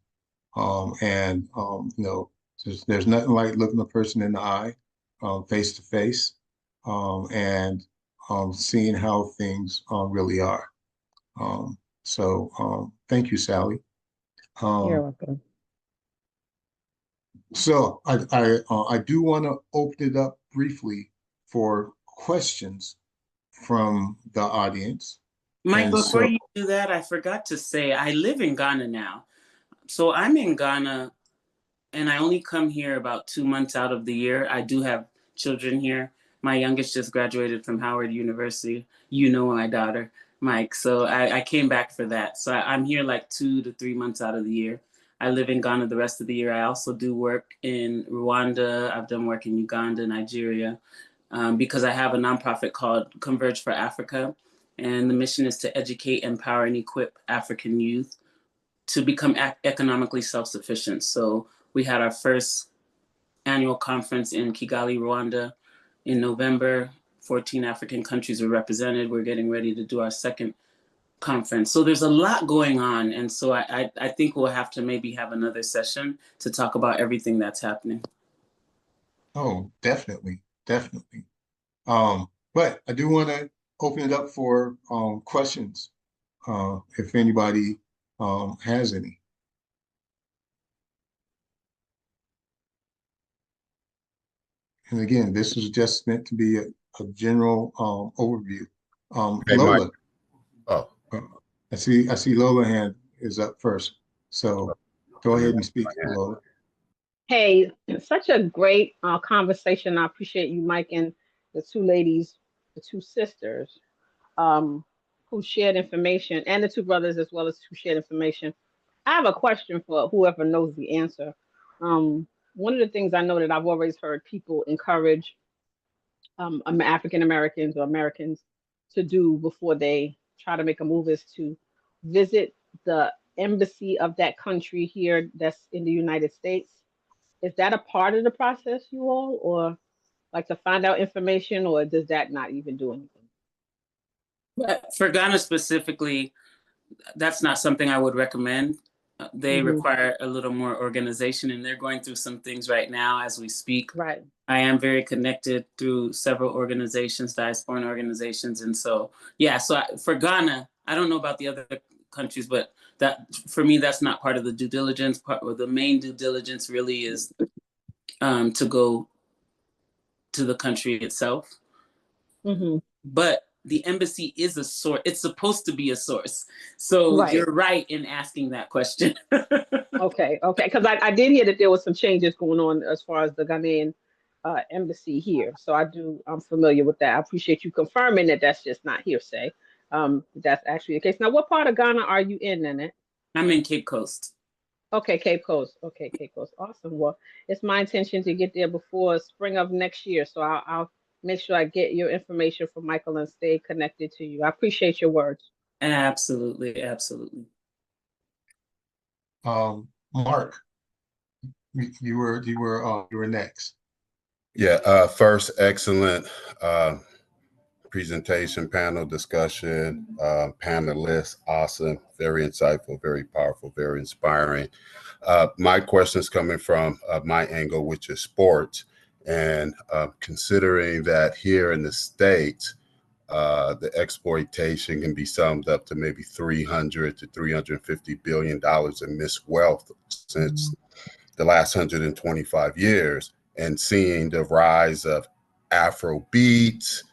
there's nothing like looking a person in the eye, face to face, and seeing how things really are. Thank you, Sally. You're Um, welcome. so I do want to open it up briefly for questions from the audience. Mike, And before so, you do that, I forgot to say I live in Ghana now. So I'm in Ghana and I only come here about 2 months out of the year. I do have children here. My youngest just graduated from Howard University. You know my daughter, Mike. So I came back for that. So I'm here like 2 to 3 months out of the year. I live in Ghana the rest of the year. I also do work in Rwanda. I've done work in Uganda, Nigeria, because I have a nonprofit called Converge for Africa. And the mission is to educate, empower, and equip African youth to become economically self-sufficient. So we had our first annual conference in Kigali, Rwanda in November. 14 African countries were represented. We're getting ready to do our second conference. So there's a lot going on. And so I think we'll have to maybe have another session to talk about everything that's happening. oh, definitely, definitely. But I do want to open it up for questions, if anybody has any. And again, this is just meant to be a general overview. Hey, Mike. Lola, Oh, I see Lola hand is up first. So go ahead and speak, Lola. Hey, such a great conversation. I appreciate you, Mike, and the two ladies, the two sisters, um, who shared information, and the two brothers as well as who shared information. I have a question for whoever knows the answer. One of the things I know that I've always heard people encourage African Americans or Americans to do before they try to make a move is to visit the embassy of that country here that's in the United States. Is that a part of the process, you all, or like to find out information, or does that not even do anything? But for Ghana specifically, that's not something I would recommend. They require a little more organization, and they're going through some things right now as we speak. Right. I am very connected through several organizations, diasporan organizations. And so, yeah, so for Ghana, I don't know about the other countries, but that for me, that's not part of the due diligence part, or the main due diligence really is to go to the country itself. But the embassy is a source. It's supposed to be a source. So Right. you're right in asking that question. Okay. Because I did hear that there was some changes going on as far as the Ghanaian embassy here. So I'm familiar with that. I appreciate you confirming that that's just not hearsay. That's actually the case. Now, what part of Ghana are you in, Nanette? I'm in Cape Coast. Okay, Cape Coast. Okay, Cape Coast. Awesome. Well, it's my intention to get there before spring of next year. So I'll make sure I get your information from Michael and stay connected to you. I appreciate your words. Absolutely, absolutely. Mark, you were next. yeah. First, excellent presentation, panel discussion, panelists, awesome, very insightful, very powerful, very inspiring. My question is coming from my angle, which is sports. And considering that here in the States, the exploitation can be summed up to maybe $300 to $350 billion in missed wealth since the last 125 years, and seeing the rise of Afro beats,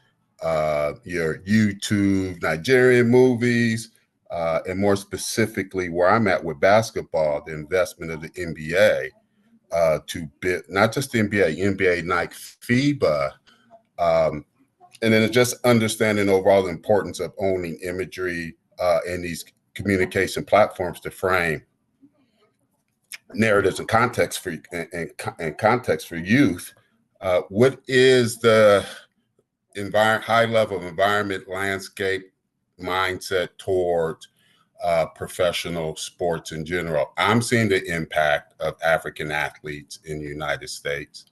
your YouTube Nigerian movies, and more specifically where I'm at with basketball, the investment of the NBA to build, not just the NBA, Nike, FIBA, and then just understanding overall the importance of owning imagery and these communication platforms to frame narratives and context for and context for youth. What is the high level of environment landscape mindset towards professional sports in general? I'm seeing the impact of African athletes in the United States.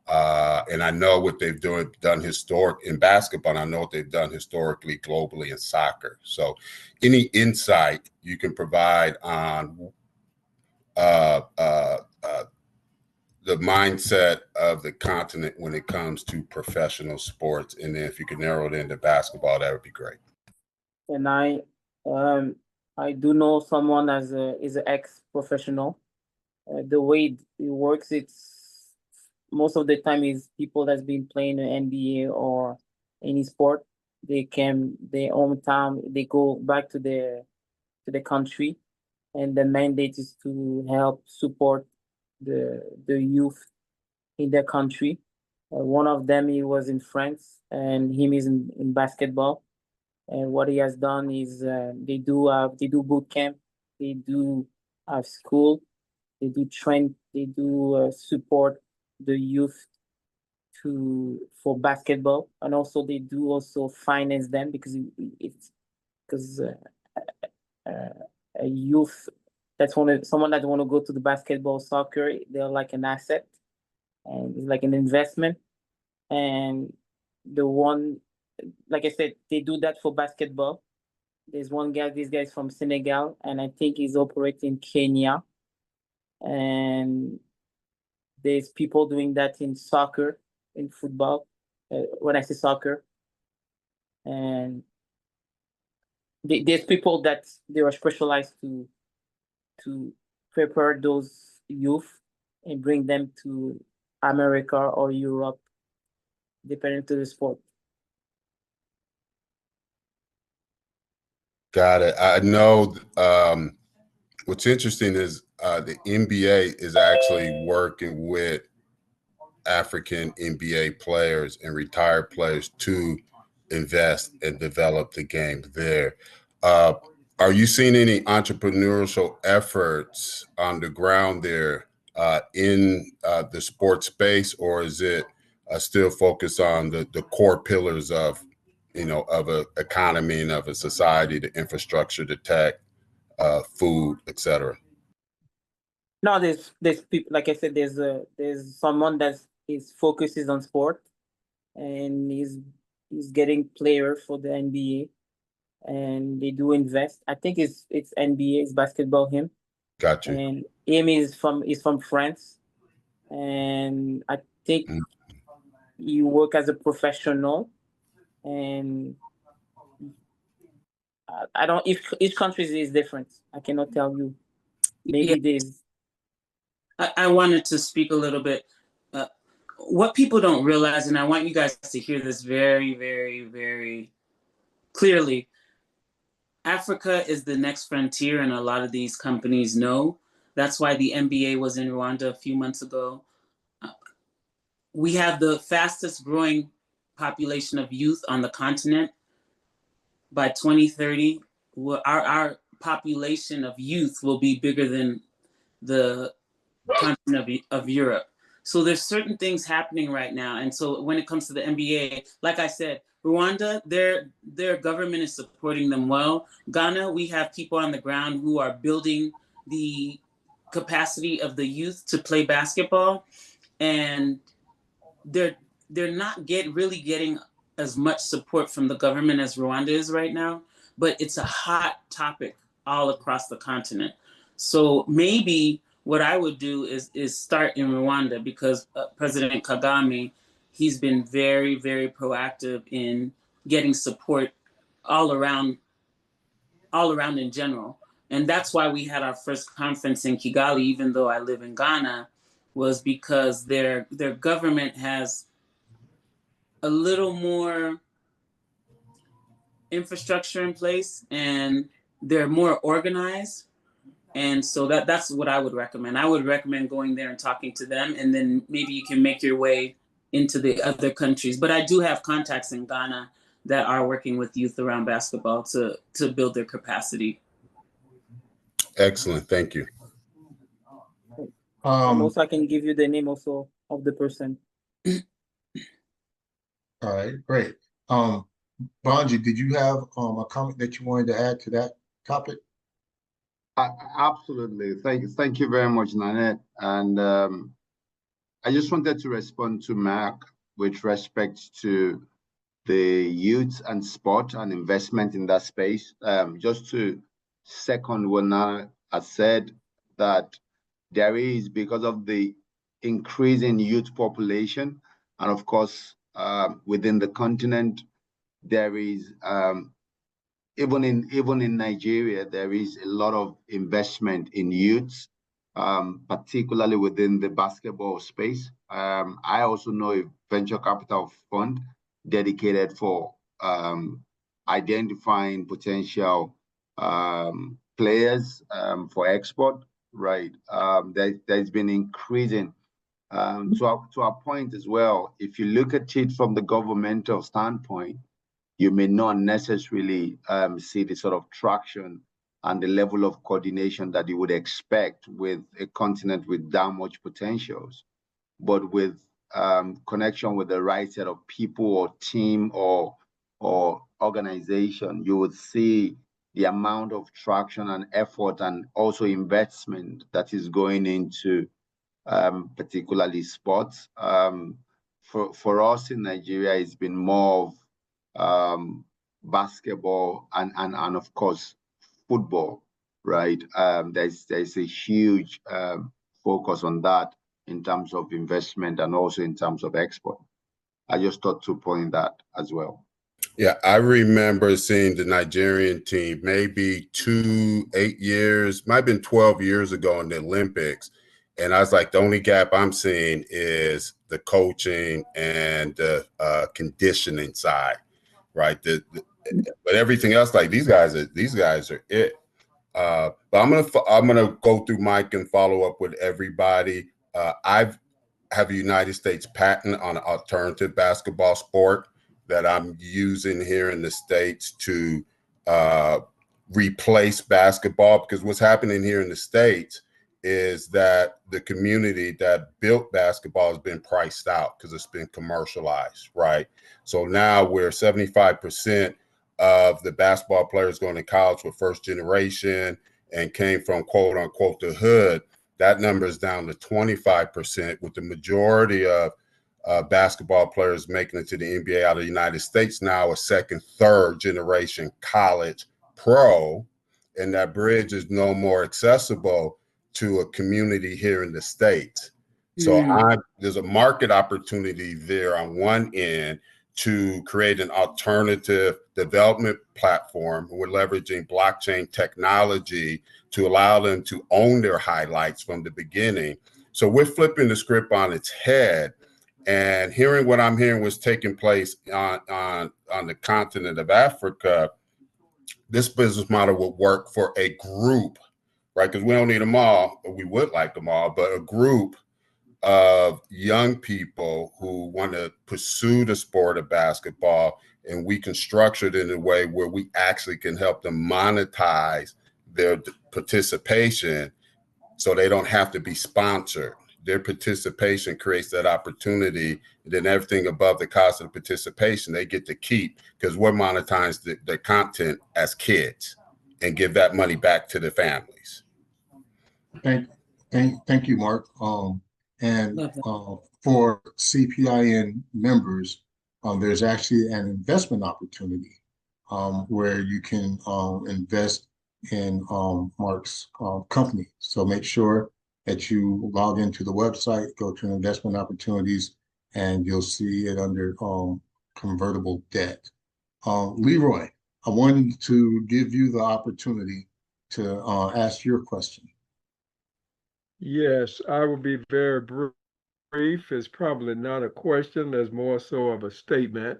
And I know what they've done historic in basketball. And I know what they've done historically, globally in soccer. So any insight you can provide on the mindset of the continent when it comes to professional sports, and then if you could narrow it into basketball, that would be great. And I do know someone as is an ex-professional. The way it works, it's most of the time is people that's been playing in NBA or any sport. They came their hometown. They go back to the country, and the mandate is to help support the youth in their country. One of them, he was in France, and him is in basketball. And what he has done is they do boot camp, they do have school, they do support the youth for basketball, and also they do also finance them because a youth someone that want to go to the basketball, soccer, they're like an asset, and it's like an investment. And the one, like I said, they do that for basketball. There's one guy, this guy's from Senegal, and I think he's operating in Kenya. And there's people doing that in soccer, in football, when I say soccer. And there's people that they are specialized to prepare those youth and bring them to America or Europe, depending to the sport. Got it. I know what's interesting is the NBA is actually working with African NBA players and retired players to invest and develop the game there. Are you seeing any entrepreneurial efforts on the ground there in the sports space, or is it still focused on the core pillars of of an economy and of a society, the infrastructure, the tech, food, etc.? No, there's people, like I said, there's someone that focuses on sport, and he's getting player for the NBA, and they do invest. I think it's NBA, it's basketball him. Got you. And him is from France, and I think you work as a professional, and I don't. If each country is different, I cannot tell you. Maybe Yeah. there's. I wanted to speak a little bit. What people don't realize, and I want you guys to hear this very, very, very clearly. Africa is the next frontier, and a lot of these companies know. That's why the NBA was in Rwanda a few months ago. We have the fastest growing population of youth on the continent. By 2030, our population of youth will be bigger than the continent of Europe. So there's certain things happening right now. And so when it comes to the NBA, like I said, Rwanda, their government is supporting them well. Ghana, we have people on the ground who are building the capacity of the youth to play basketball. And they're not really getting as much support from the government as Rwanda is right now, but it's a hot topic all across the continent. So maybe what I would do is start in Rwanda, because President Kagame, he's been very, very proactive in getting support all around in general. And that's why we had our first conference in Kigali, even though I live in Ghana, was because their government has a little more infrastructure in place and they're more organized. And so that's what I would recommend. I would recommend going there and talking to them, and then maybe you can make your way into the other countries. But I do have contacts in Ghana that are working with youth around basketball to build their capacity. Excellent. Thank you. And also, I can give you the name also of the person. All right, great. Bonji, did you have a comment that you wanted to add to that topic? Absolutely. Thank you very much, Nanette. And I just wanted to respond to Mark with respect to the youth and sport and investment in that space. Just to second what Nana has said, that there is, because of the increasing youth population, and of course, within the continent, there is even in Nigeria, there is a lot of investment in youths, particularly within the basketball space. I also know a venture capital fund dedicated for identifying potential players for export. Right, there's been increasing. To our point as well, if you look at it from the governmental standpoint, you may not necessarily see the sort of traction and the level of coordination that you would expect with a continent with that much potentials. But with connection with the right set of people or team or organization, you would see the amount of traction and effort and also investment that is going into particularly sports. For us in Nigeria, it's been more of basketball and of course football, right? There's a huge focus on that in terms of investment and also in terms of export. I just thought to point that as well. Yeah, I remember seeing the Nigerian team maybe 8 years, might have been 12 years ago in the Olympics. And I was like, the only gap I'm seeing is the coaching and the conditioning side, right? But everything else, like these guys are it. But I'm gonna go through Mike and follow up with everybody. I have a United States patent on an alternative basketball sport that I'm using here in the States to replace basketball, because what's happening here in the States is that the community that built basketball has been priced out because it's been commercialized, right? So now we're 75% of the basketball players going to college were first generation and came from quote unquote the hood. That number is down to 25%, with the majority of basketball players making it to the NBA out of the United States now a second, third generation college pro, and that bridge is no more accessible to a community here in the States. So there's a market opportunity there on one end to create an alternative development platform. We're leveraging blockchain technology to allow them to own their highlights from the beginning. So we're flipping the script on its head. And hearing what I'm hearing was taking place on the continent of Africa, this business model would work for a group, right? Because we don't need them all. We would like them all, but a group of young people who want to pursue the sport of basketball, and we can structure it in a way where we actually can help them monetize their participation so they don't have to be sponsored. Their participation creates that opportunity, and then everything above the cost of the participation they get to keep, because we're monetizing the content as kids and give that money back to the families. Thank you, Mark. For CPIN members, there's actually an investment opportunity where you can invest in Mark's company. So make sure that you log into the website, go to investment opportunities, and you'll see it under convertible debt. Leroy, I wanted to give you the opportunity to ask your question. Yes, I will be very brief. It's probably not a question, it's more so of a statement.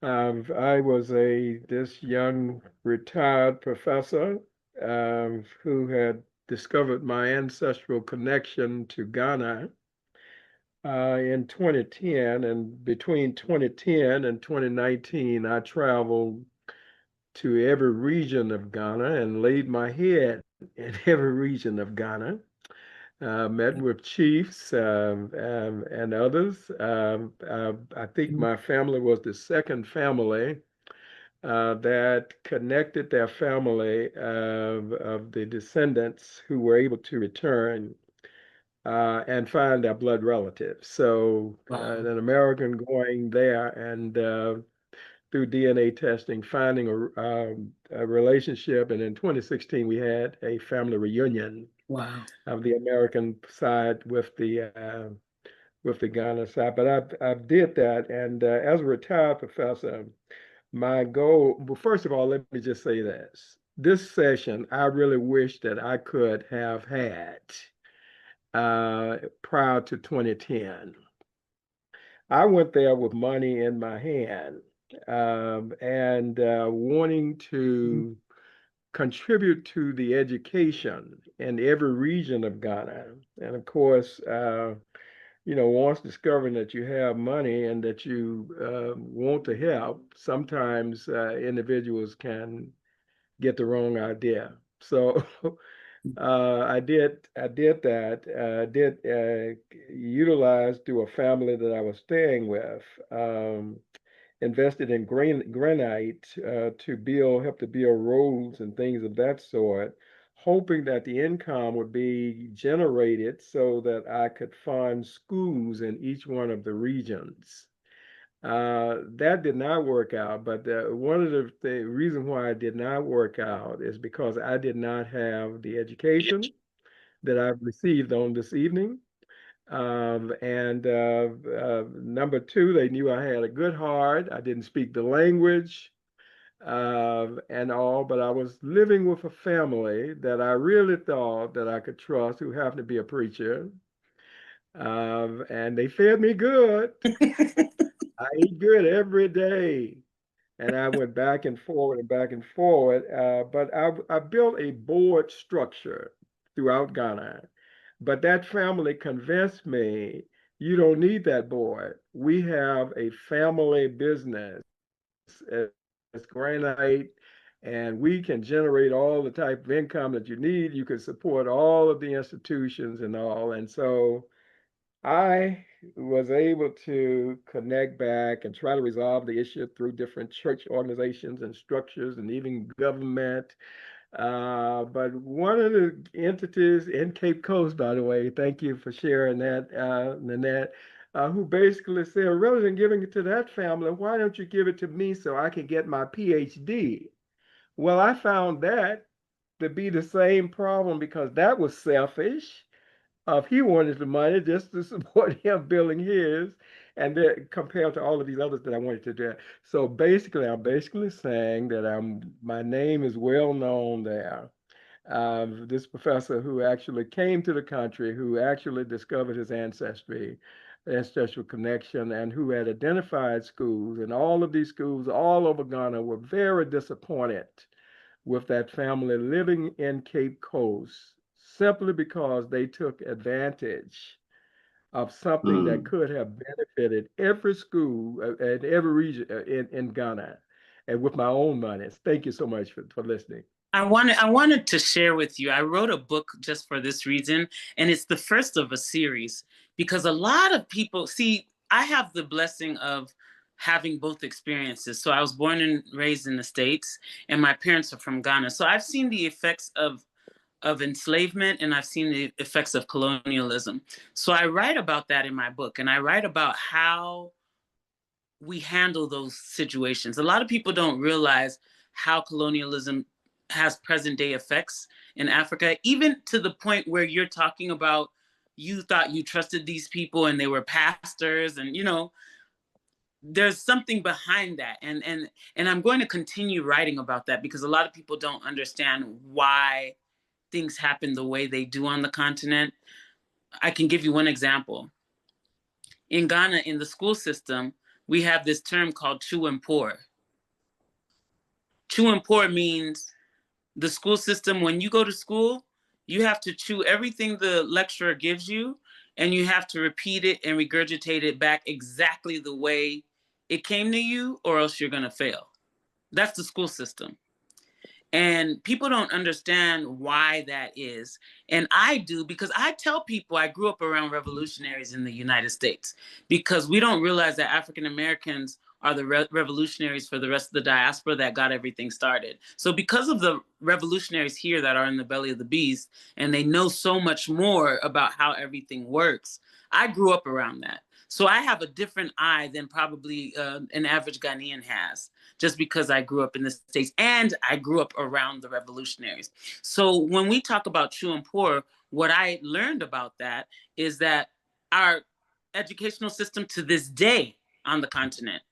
I was this young retired professor who had discovered my ancestral connection to Ghana in 2010. And between 2010 and 2019, I traveled to every region of Ghana and laid my head in every region of Ghana. Met with chiefs and others. I think my family was the second family that connected their family of the descendants who were able to return and find their blood relatives. So an American going there and through DNA testing, finding a relationship. And in 2016, we had a family reunion. Wow. Of the American side with the Ghana side. But I did that, and as a retired professor, my goal. Well, first of all, let me just say this: this session, I really wish that I could have had prior to 2010. I went there with money in my hand and wanting to contribute to the education in every region of Ghana. And of course, once discovering that you have money and that you want to help, sometimes individuals can get the wrong idea. So I did that. Did utilize through a family that I was staying with. Invested in granite to help to build roads and things of that sort, hoping that the income would be generated so that I could fund schools in each one of the regions. That did not work out, but one of the reasons why it did not work out is because I did not have the education that I've received on this evening. And number two, they knew I had a good heart. I didn't speak the language and all, but I was living with a family that I really thought that I could trust, who happened to be a preacher. And they fed me good. I ate good every day. And I went back and forward and back and forward. But I built a board structure throughout Ghana. But that family convinced me, you don't need that board. We have a family business as granite, and we can generate all the type of income that you need. You can support all of the institutions and all. And so I was able to connect back and try to resolve the issue through different church organizations and structures and even government. But one of the entities in Cape Coast, by the way, thank you for sharing that, Nanette, who basically said, rather than giving it to that family, why don't you give it to me so I can get my PhD? Well, I found that to be the same problem because that was selfish. He wanted the money just to support him building his, and then compared to all of these others that I wanted to do. So basically, I'm basically saying that my name is well known there. This professor who actually came to the country, who actually discovered his ancestral connection, and who had identified schools, and all of these schools all over Ghana were very disappointed with that family living in Cape Coast simply because they took advantage of something that could have benefited every school and every region in Ghana and with my own money. Thank you so much for listening. I wanted to share with you. I wrote a book just for this reason, and it's the first of a series because a lot of people see. I have the blessing of having both experiences. So I was born and raised in the States, and my parents are from Ghana. So I've seen the effects of enslavement, and I've seen the effects of colonialism. So I write about that in my book, and I write about how we handle those situations. A lot of people don't realize how colonialism has present day effects in Africa, even to the point where you're talking about you thought you trusted these people and they were pastors and there's something behind that, and I'm going to continue writing about that, because a lot of people don't understand why things happen the way they do on the continent. I can give you one example. In Ghana, in the school system, we have this term called chew and pour. Chew and pour means the school system, when you go to school, you have to chew everything the lecturer gives you, and you have to repeat it and regurgitate it back exactly the way it came to you, or else you're going to fail. That's the school system. And people don't understand why that is. And I do, because I tell people I grew up around revolutionaries in the United States, because we don't realize that African Americans are the revolutionaries for the rest of the diaspora that got everything started. So because of the revolutionaries here that are in the belly of the beast, and they know so much more about how everything works, I grew up around that. So I have a different eye than probably an average Ghanaian has, just because I grew up in the States and I grew up around the revolutionaries. So when we talk about chew and pour, what I learned about that is that our educational system to this day on the continent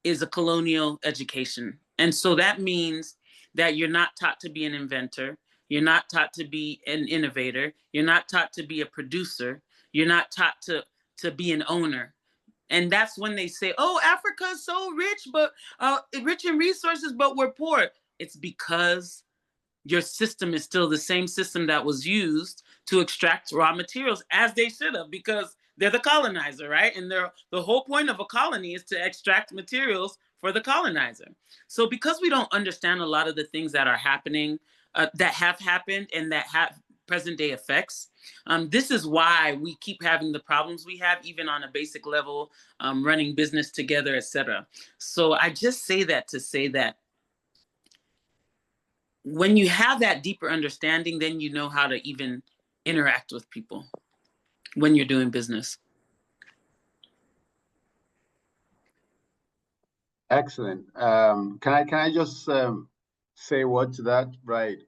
is a colonial education. And so that means that you're not taught to be an inventor, you're not taught to be an innovator, you're not taught to be a producer, you're not taught to be an owner. And that's when they say, oh, Africa's so rich, but rich in resources, but we're poor. It's because your system is still the same system that was used to extract raw materials, as they should have, because they're the colonizer, right? And the whole point of a colony is to extract materials for the colonizer. So because we don't understand a lot of the things that are happening, that have happened and that have present day effects, this is why we keep having the problems we have, even on a basic level, running business together, etc. So I just say that to say that when you have that deeper understanding, then you know how to even interact with people when you're doing business. Excellent. Can I just say what to that? Right.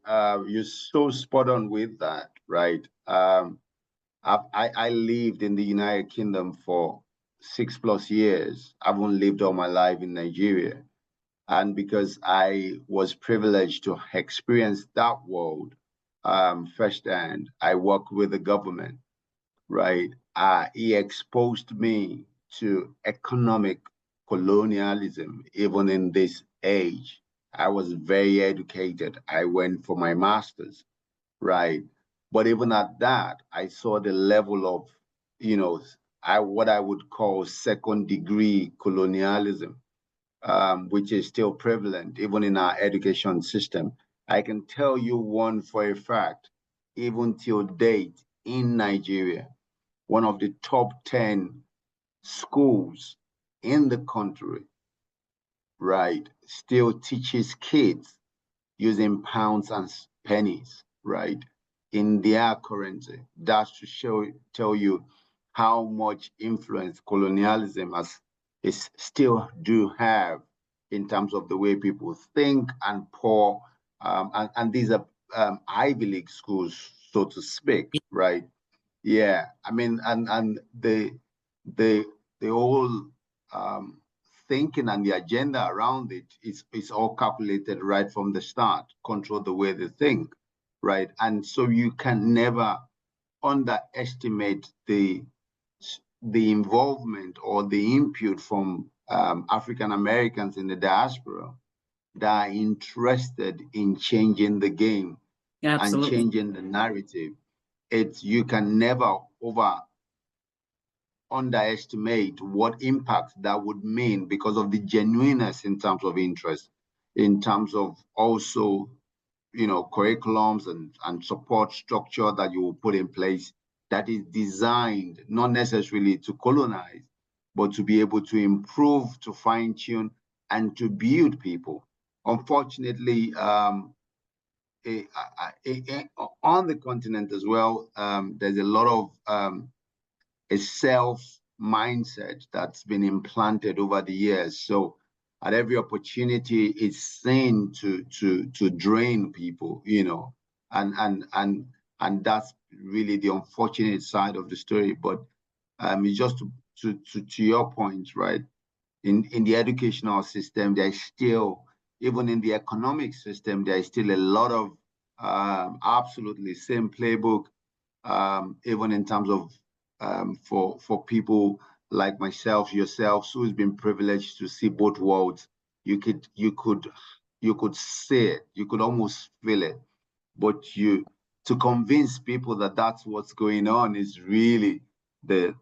You're so spot on with that, right? I lived in the United Kingdom for 6+ years. I haven't lived all my life in Nigeria. And because I was privileged to experience that world firsthand, I worked with the government, right? He exposed me to economic colonialism, even in this age. I was very educated. I went for my master's, right? But even at that, I saw the level of, what I would call second degree colonialism, which is still prevalent even in our education system. I can tell you one for a fact, even till date in Nigeria, one of the top 10 schools in the country, right, still teaches kids using pounds and pennies, right, in their currency. That's to tell you how much influence colonialism is still do have in terms of the way people think and pour, and these are Ivy League schools, so to speak, right? Yeah, I mean, and the whole thinking and the agenda around it is all calculated right from the start, control the way they think, right? And so you can never underestimate the involvement or the input from African Americans in the diaspora that are interested in changing the game. Absolutely. And changing the narrative. You can never underestimate what impact that would mean, because of the genuineness in terms of interest, in terms of also, curriculums and support structure that you will put in place that is designed not necessarily to colonize, but to be able to improve, to fine tune, and to build people. Unfortunately, on the continent as well, there's a lot of a self mindset that's been implanted over the years. So at every opportunity, it's seen to drain people, and that's really the unfortunate side of the story. But it's just to your point, right? in the educational system, there is still, even in the economic system, there is still a lot of absolutely same playbook, even in terms of for people like myself, yourselves, who's been privileged to see both worlds. You could see it, you could almost feel it, but to convince people that that's what's going on is really the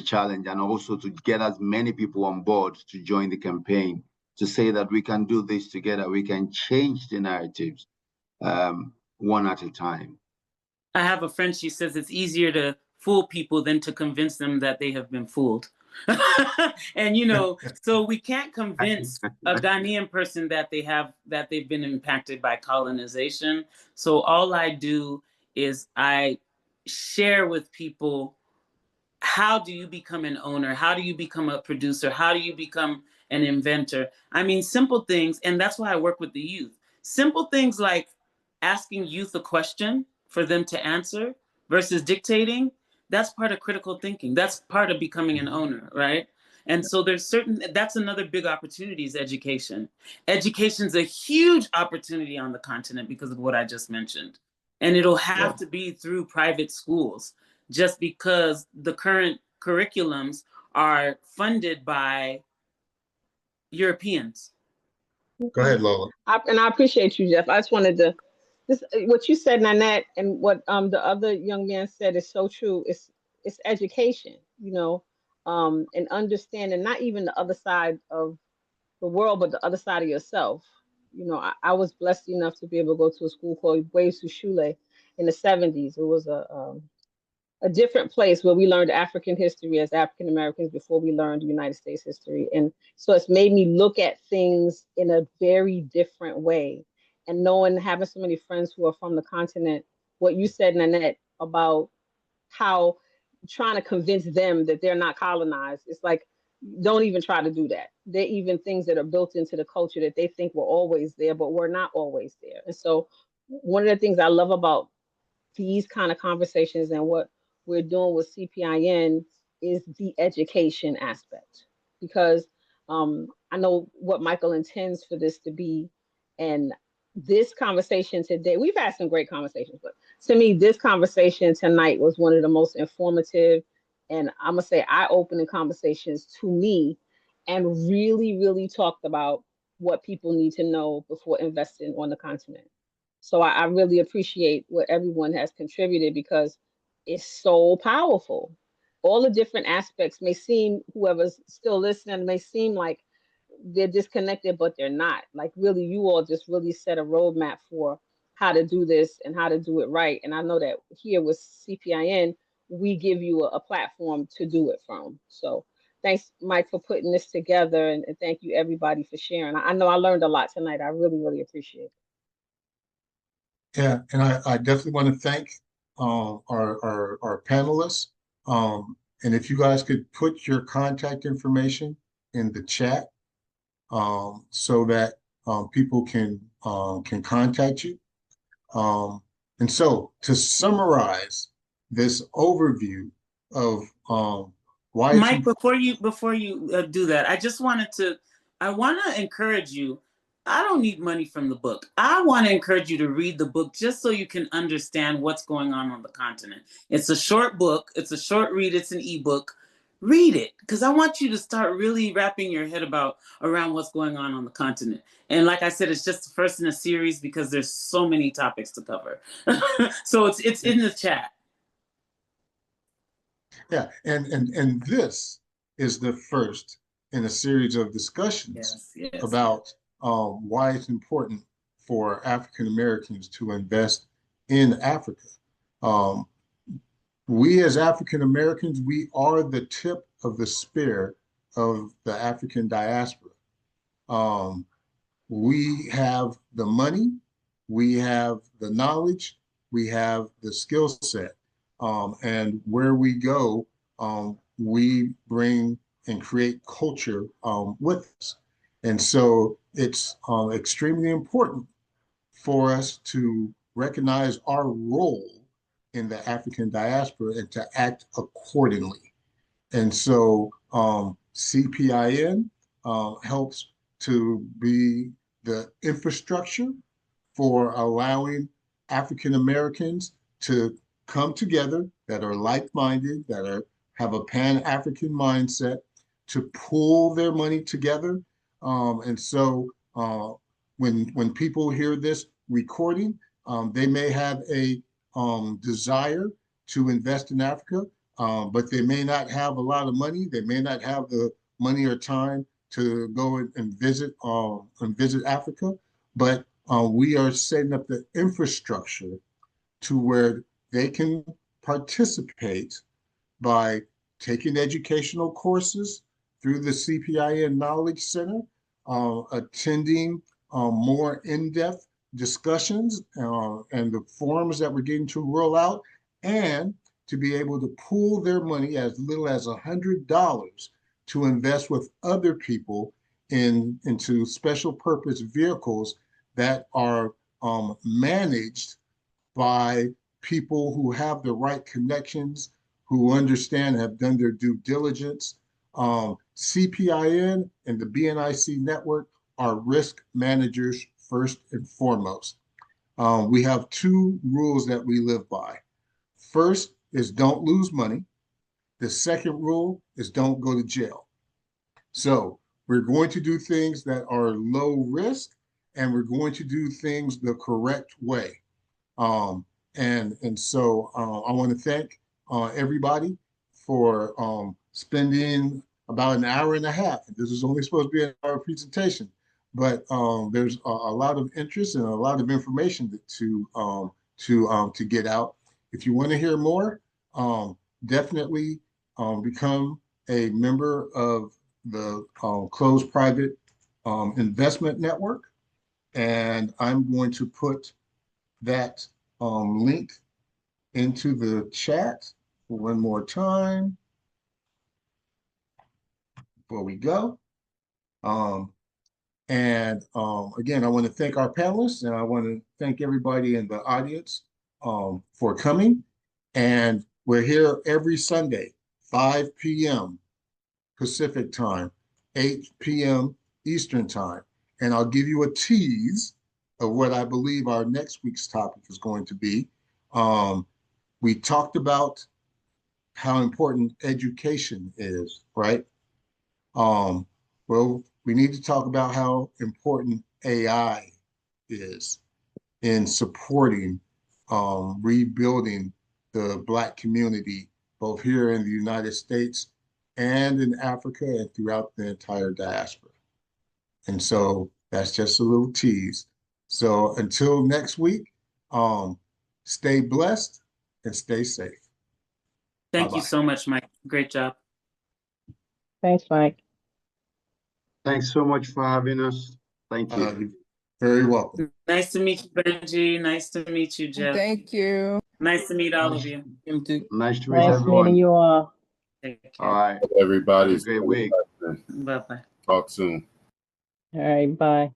challenge, and also to get as many people on board to join the campaign, to say that we can do this together, we can change the narratives one at a time. I have a friend, she says it's easier to fool people than to convince them that they have been fooled. And so we can't convince a Ghanaian person that they've been impacted by colonization. So all I do is I share with people, how do you become an owner? How do you become a producer? How do you become an inventor? I mean, simple things. And that's why I work with the youth. Simple things like asking youth a question for them to answer versus dictating. That's part of critical thinking. That's part of becoming an owner, right? And so that's another big opportunity is education. Education's a huge opportunity on the continent because of what I just mentioned. And it'll have to be through private schools, just because the current curriculums are funded by Europeans. Go ahead, Lola. And I appreciate you, Jeff. I just wanted to, what you said, Nanette, and what the other young man said is so true. It's education, and understanding not even the other side of the world, but the other side of yourself. I was blessed enough to be able to go to a school called Waves to Shule in the 70s. It was a different place where we learned African history as African Americans before we learned United States history. And so it's made me look at things in a very different way. And having so many friends who are from the continent, what you said, Nanette, about how trying to convince them that they're not colonized, it's like, don't even try to do that. They're even things that are built into the culture that they think were always there, but were not always there. And so one of the things I love about these kind of conversations and what we're doing with CPIN is the education aspect, because I know what Michael intends for this to be. And this conversation today, we've had some great conversations, but to me, this conversation tonight was one of the most informative and I'm gonna say eye-opening conversations to me, and really, really talked about what people need to know before investing on the continent. So I really appreciate what everyone has contributed, because it's so powerful. All the different aspects may seem, whoever's still listening, may seem like they're disconnected, but they're not. Like, really, you all just really set a roadmap for how to do this and how to do it right. And I know that here with CPIN, we give you a platform to do it from. So thanks, Mike, for putting this together. And thank you, everybody, for sharing. I know I learned a lot tonight. I really, really appreciate it. Yeah, and I definitely want to thank our panelists. And if you guys could put your contact information in the chat, so that people can contact you. And so to summarize this overview of why Mike, before you do that, I want to encourage you. I don't need money from the book. I want to encourage you to read the book just so you can understand what's going on the continent. It's a short book. It's a short read. It's an ebook. Read it, because I want you to start really wrapping your head around what's going on the continent. And like I said, it's just the first in a series because there's so many topics to cover. So it's in the chat. Yeah, and this is the first in a series of discussions about why it's important for African Americans to invest in Africa. We as African Americans, we are the tip of the spear of the African diaspora. We have the money, we have the knowledge, we have the skill set. And where we go, we bring and create culture with us. And so it's extremely important for us to recognize our role in the African diaspora and to act accordingly. And so CPIN helps to be the infrastructure for allowing African Americans to come together that are like-minded, that have a Pan-African mindset, to pool their money together. And so when people hear this recording, they may have a desire to invest in Africa, but they may not have a lot of money. They may not have the money or time to go and visit Africa. But we are setting up the infrastructure to where they can participate by taking educational courses through the CPIN Knowledge Center, attending more in-depth discussions and the forums that we're getting to roll out, and to be able to pool their money as little as $100 to invest with other people into special purpose vehicles that are managed by people who have the right connections, who understand, have done their due diligence. CPIN and the BNIC network are risk managers first and foremost. We have two rules that we live by. First is don't lose money. The second rule is don't go to jail. So we're going to do things that are low risk, and we're going to do things the correct way. And so I want to thank everybody for spending about an hour and a half. This is only supposed to be an hour presentation, but there's a lot of interest and a lot of information to get out. If you want to hear more, definitely become a member of the Closed Private Investment Network. And I'm going to put that link into the chat one more time before we go. Again, I want to thank our panelists, and I want to thank everybody in the audience for coming. And we're here every Sunday, 5 p.m. Pacific time, 8 p.m. Eastern time. And I'll give you a tease of what I believe our next week's topic is going to be. We talked about how important education is, right? Well, we need to talk about how important AI is in supporting rebuilding the Black community, both here in the United States and in Africa and throughout the entire diaspora. And so that's just a little tease. So until next week, stay blessed and stay safe. Thank Bye-bye. you so much, Mike. Great job. Thanks, Mike. Thanks so much for having us. Thank you. You're very welcome. Nice to meet you, Benji. Nice to meet you, Jeff. Thank you. Nice to meet all of you. Him too. Nice to meet Nice everyone. meeting you all. Take care. All right. Everybody. Have a great week. Bye-bye. Talk soon. All right, bye.